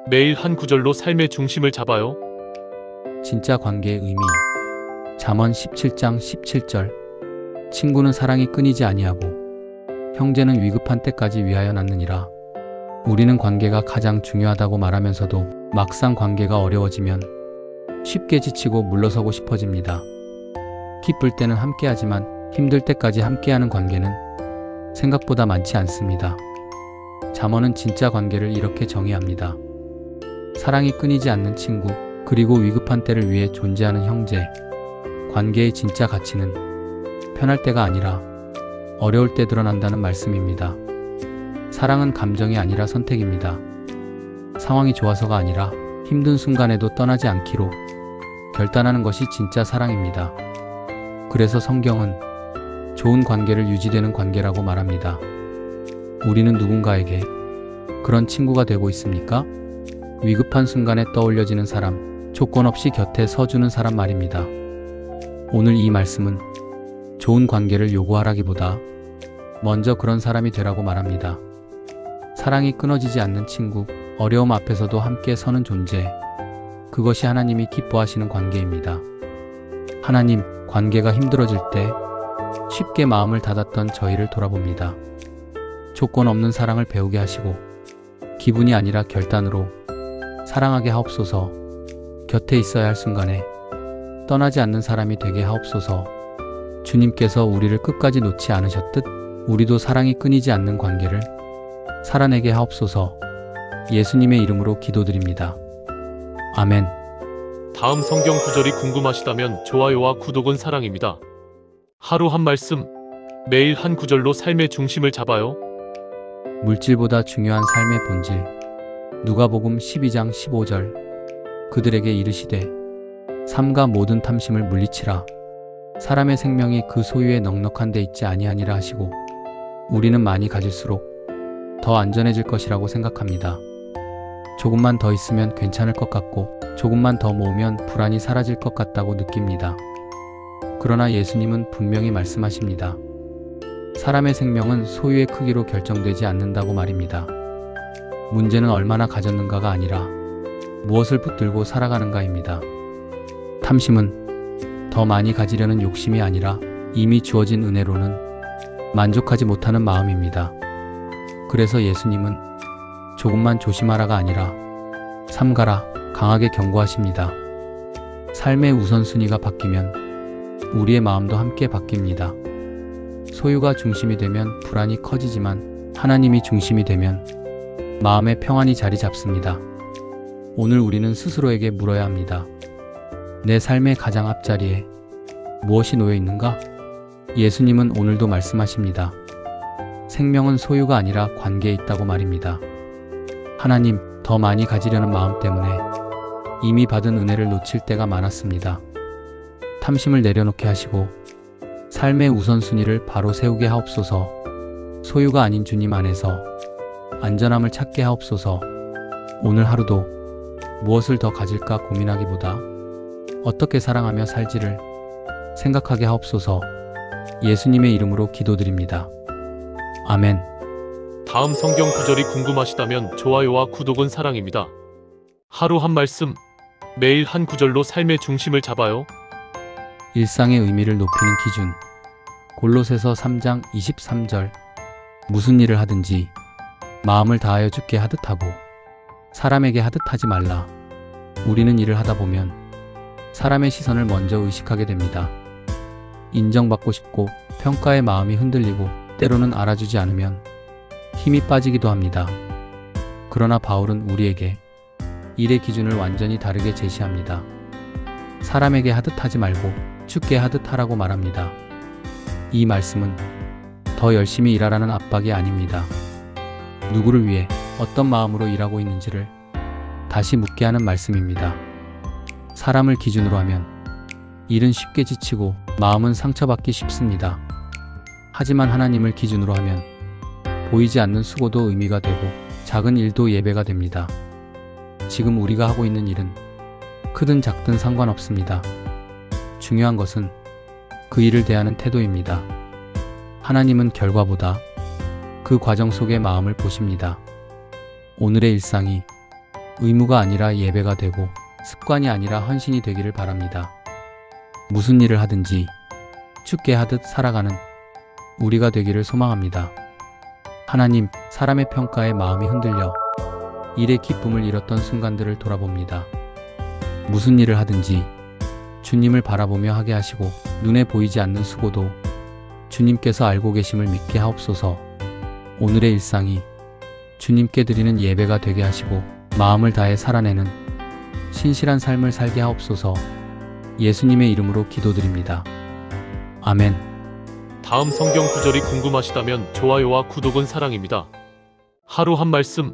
매일 한 구절로 삶의 중심을 잡아요. 진짜 관계의 의미. 잠언 17장 17절. 친구는 사랑이 끊이지 아니하고 형제는 위급한 때까지 위하여 낳느니라. 우리는 관계가 가장 중요하다고 말하면서도 막상 관계가 어려워지면 쉽게 지치고 물러서고 싶어집니다. 기쁠 때는 함께하지만 힘들 때까지 함께하는 관계는 생각보다 많지 않습니다. 잠언은 진짜 관계를 이렇게 정의합니다. 사랑이 끊이지 않는 친구, 그리고 위급한 때를 위해 존재하는 형제. 관계의 진짜 가치는 편할 때가 아니라 어려울 때 드러난다는 말씀입니다. 사랑은 감정이 아니라 선택입니다. 상황이 좋아서가 아니라 힘든 순간에도 떠나지 않기로 결단하는 것이 진짜 사랑입니다. 그래서 성경은 좋은 관계를 유지되는 관계라고 말합니다. 우리는 누군가에게 그런 친구가 되고 있습니까? 위급한 순간에 떠올려지는 사람, 조건 없이 곁에 서주는 사람 말입니다. 오늘 이 말씀은 좋은 관계를 요구하라기보다 먼저 그런 사람이 되라고 말합니다. 사랑이 끊어지지 않는 친구, 어려움 앞에서도 함께 서는 존재. 그것이 하나님이 기뻐하시는 관계입니다. 하나님, 관계가 힘들어질 때 쉽게 마음을 닫았던 저희를 돌아봅니다. 조건 없는 사랑을 배우게 하시고 기분이 아니라 결단으로 사랑하게 하옵소서. 곁에 있어야 할 순간에 떠나지 않는 사람이 되게 하옵소서. 주님께서 우리를 끝까지 놓지 않으셨듯 우리도 사랑이 끊이지 않는 관계를 살아내게 하옵소서. 예수님의 이름으로 기도드립니다. 아멘. 다음 성경 구절이 궁금하시다면 좋아요와 구독은 사랑입니다. 하루 한 말씀, 매일 한 구절로 삶의 중심을 잡아요. 물질보다 중요한 삶의 본질. 누가복음 12장 15절. 그들에게 이르시되 삼가 모든 탐심을 물리치라. 사람의 생명이 그 소유에 넉넉한 데 있지 아니하니라 하시고, 우리는 많이 가질수록 더 안전해질 것이라고 생각합니다. 조금만 더 있으면 괜찮을 것 같고 조금만 더 모으면 불안이 사라질 것 같다고 느낍니다. 그러나 예수님은 분명히 말씀하십니다. 사람의 생명은 소유의 크기로 결정되지 않는다고 말입니다. 문제는 얼마나 가졌는가가 아니라 무엇을 붙들고 살아가는가입니다. 탐심은 더 많이 가지려는 욕심이 아니라 이미 주어진 은혜로는 만족하지 못하는 마음입니다. 그래서 예수님은 조금만 조심하라가 아니라 삼가라 강하게 경고하십니다. 삶의 우선순위가 바뀌면 우리의 마음도 함께 바뀝니다. 소유가 중심이 되면 불안이 커지지만 하나님이 중심이 되면 마음의 평안이 자리 잡습니다. 오늘 우리는 스스로에게 물어야 합니다. 내 삶의 가장 앞자리에 무엇이 놓여 있는가? 예수님은 오늘도 말씀하십니다. 생명은 소유가 아니라 관계에 있다고 말입니다. 하나님, 더 많이 가지려는 마음 때문에 이미 받은 은혜를 놓칠 때가 많았습니다. 탐심을 내려놓게 하시고 삶의 우선순위를 바로 세우게 하옵소서. 소유가 아닌 주님 안에서 안전함을 찾게 하옵소서. 오늘 하루도 무엇을 더 가질까 고민하기보다 어떻게 사랑하며 살지를 생각하게 하옵소서. 예수님의 이름으로 기도드립니다. 아멘. 다음 성경 구절이 궁금하시다면 좋아요와 구독은 사랑입니다. 하루 한 말씀, 매일 한 구절로 삶의 중심을 잡아요. 일상의 의미를 높이는 기준. 골로새서 3장 23절. 무슨 일을 하든지 마음을 다하여 주께 하듯 하고 사람에게 하듯 하지 말라. 우리는 일을 하다 보면 사람의 시선을 먼저 의식하게 됩니다. 인정받고 싶고 평가의 마음이 흔들리고 때로는 알아주지 않으면 힘이 빠지기도 합니다. 그러나 바울은 우리에게 일의 기준을 완전히 다르게 제시합니다. 사람에게 하듯 하지 말고 주께 하듯 하라고 말합니다. 이 말씀은 더 열심히 일하라는 압박이 아닙니다. 누구를 위해 어떤 마음으로 일하고 있는지를 다시 묻게 하는 말씀입니다. 사람을 기준으로 하면 일은 쉽게 지치고 마음은 상처받기 쉽습니다. 하지만 하나님을 기준으로 하면 보이지 않는 수고도 의미가 되고 작은 일도 예배가 됩니다. 지금 우리가 하고 있는 일은 크든 작든 상관없습니다. 중요한 것은 그 일을 대하는 태도입니다. 하나님은 결과보다 그 과정 속의 마음을 보십니다. 오늘의 일상이 의무가 아니라 예배가 되고 습관이 아니라 헌신이 되기를 바랍니다. 무슨 일을 하든지 주께 하듯 살아가는 우리가 되기를 소망합니다. 하나님, 사람의 평가에 마음이 흔들려 일의 기쁨을 잃었던 순간들을 돌아봅니다. 무슨 일을 하든지 주님을 바라보며 하게 하시고 눈에 보이지 않는 수고도 주님께서 알고 계심을 믿게 하옵소서. 오늘의 일상이 주님께 드리는 예배가 되게 하시고 마음을 다해 살아내는 신실한 삶을 살게 하옵소서. 예수님의 이름으로 기도드립니다. 아멘. 다음 성경 구절이 궁금하시다면 좋아요와 구독은 사랑입니다. 하루 한 말씀,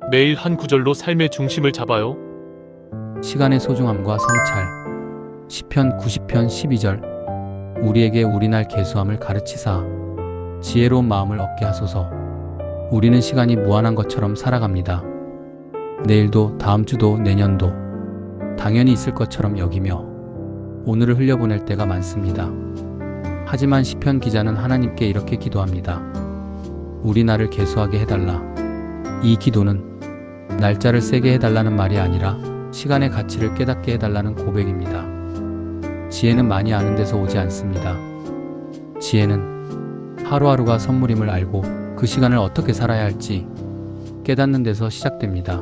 매일 한 구절로 삶의 중심을 잡아요. 시간의 소중함과 성찰. 시편 90편 12절. 우리에게 우리날 계수함을 가르치사 지혜로운 마음을 얻게 하소서. 우리는 시간이 무한한 것처럼 살아갑니다. 내일도 다음 주도 내년도 당연히 있을 것처럼 여기며 오늘을 흘려보낼 때가 많습니다. 하지만 시편 기자는 하나님께 이렇게 기도합니다. 우리 날을 계수하게 해달라. 이 기도는 날짜를 세게 해달라는 말이 아니라 시간의 가치를 깨닫게 해달라는 고백입니다. 지혜는 많이 아는 데서 오지 않습니다. 지혜는 하루하루가 선물임을 알고 그 시간을 어떻게 살아야 할지 깨닫는 데서 시작됩니다.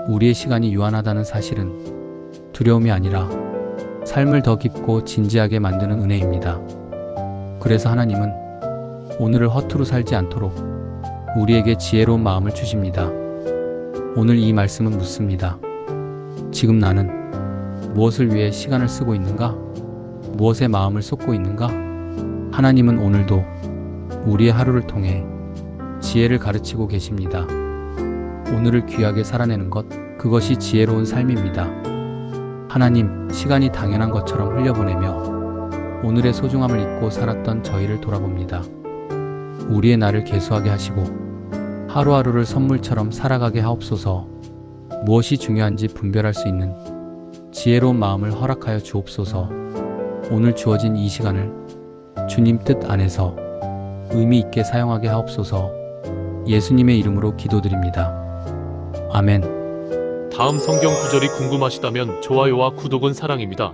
우리의 시간이 유한하다는 사실은 두려움이 아니라 삶을 더 깊고 진지하게 만드는 은혜입니다. 그래서 하나님은 오늘을 허투루 살지 않도록 우리에게 지혜로운 마음을 주십니다. 오늘 이 말씀은 묻습니다. 지금 나는 무엇을 위해 시간을 쓰고 있는가? 무엇에 마음을 쏟고 있는가? 하나님은 오늘도 우리의 하루를 통해 지혜를 가르치고 계십니다. 오늘을 귀하게 살아내는 것, 그것이 지혜로운 삶입니다. 하나님, 시간이 당연한 것처럼 흘려보내며 오늘의 소중함을 잊고 살았던 저희를 돌아봅니다. 우리의 날을 계수하게 하시고 하루하루를 선물처럼 살아가게 하옵소서. 무엇이 중요한지 분별할 수 있는 지혜로운 마음을 허락하여 주옵소서. 오늘 주어진 이 시간을 주님 뜻 안에서 의미 있게 사용하게 하옵소서. 예수님의 이름으로 기도드립니다. 아멘. 다음 성경 구절이 궁금하시다면 좋아요와 구독은 사랑입니다.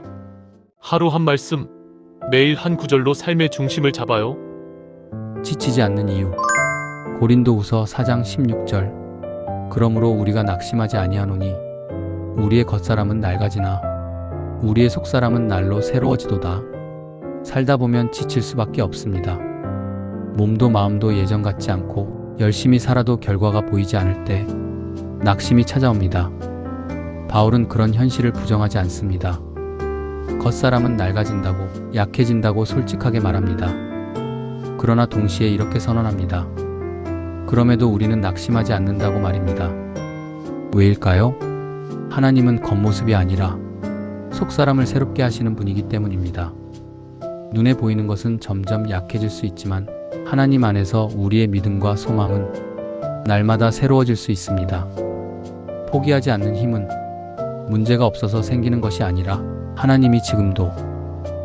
하루 한 말씀, 매일 한 구절로 삶의 중심을 잡아요. 지치지 않는 이유. 고린도후서 4장 16절. 그러므로 우리가 낙심하지 아니하노니 우리의 겉사람은 낡아지나 우리의 속사람은 날로 새로워지도다. 살다 보면 지칠 수밖에 없습니다. 몸도 마음도 예전 같지 않고 열심히 살아도 결과가 보이지 않을 때 낙심이 찾아옵니다. 바울은 그런 현실을 부정하지 않습니다. 겉사람은 낡아진다고, 약해진다고 솔직하게 말합니다. 그러나 동시에 이렇게 선언합니다. 그럼에도 우리는 낙심하지 않는다고 말입니다. 왜일까요? 하나님은 겉모습이 아니라 속사람을 새롭게 하시는 분이기 때문입니다. 눈에 보이는 것은 점점 약해질 수 있지만 하나님 안에서 우리의 믿음과 소망은 날마다 새로워질 수 있습니다. 포기하지 않는 힘은 문제가 없어서 생기는 것이 아니라 하나님이 지금도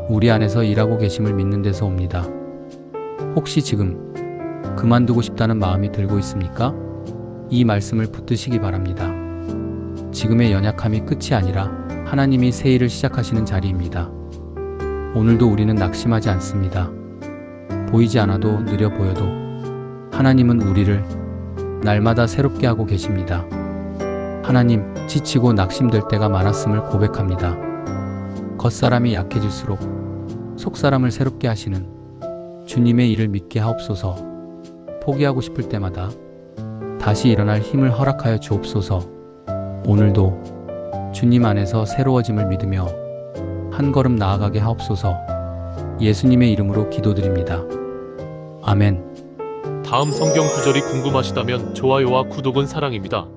우리 안에서 일하고 계심을 믿는 데서 옵니다. 혹시 지금 그만두고 싶다는 마음이 들고 있습니까? 이 말씀을 붙드시기 바랍니다. 지금의 연약함이 끝이 아니라 하나님이 새 일을 시작하시는 자리입니다. 오늘도 우리는 낙심하지 않습니다. 보이지 않아도 느려 보여도 하나님은 우리를 날마다 새롭게 하고 계십니다. 하나님, 지치고 낙심될 때가 많았음을 고백합니다. 겉사람이 약해질수록 속사람을 새롭게 하시는 주님의 일을 믿게 하옵소서. 포기하고 싶을 때마다 다시 일어날 힘을 허락하여 주옵소서. 오늘도 주님 안에서 새로워짐을 믿으며 한 걸음 나아가게 하옵소서. 예수님의 이름으로 기도드립니다. 아멘. 다음 성경 구절이 궁금하시다면 좋아요와 구독은 사랑입니다.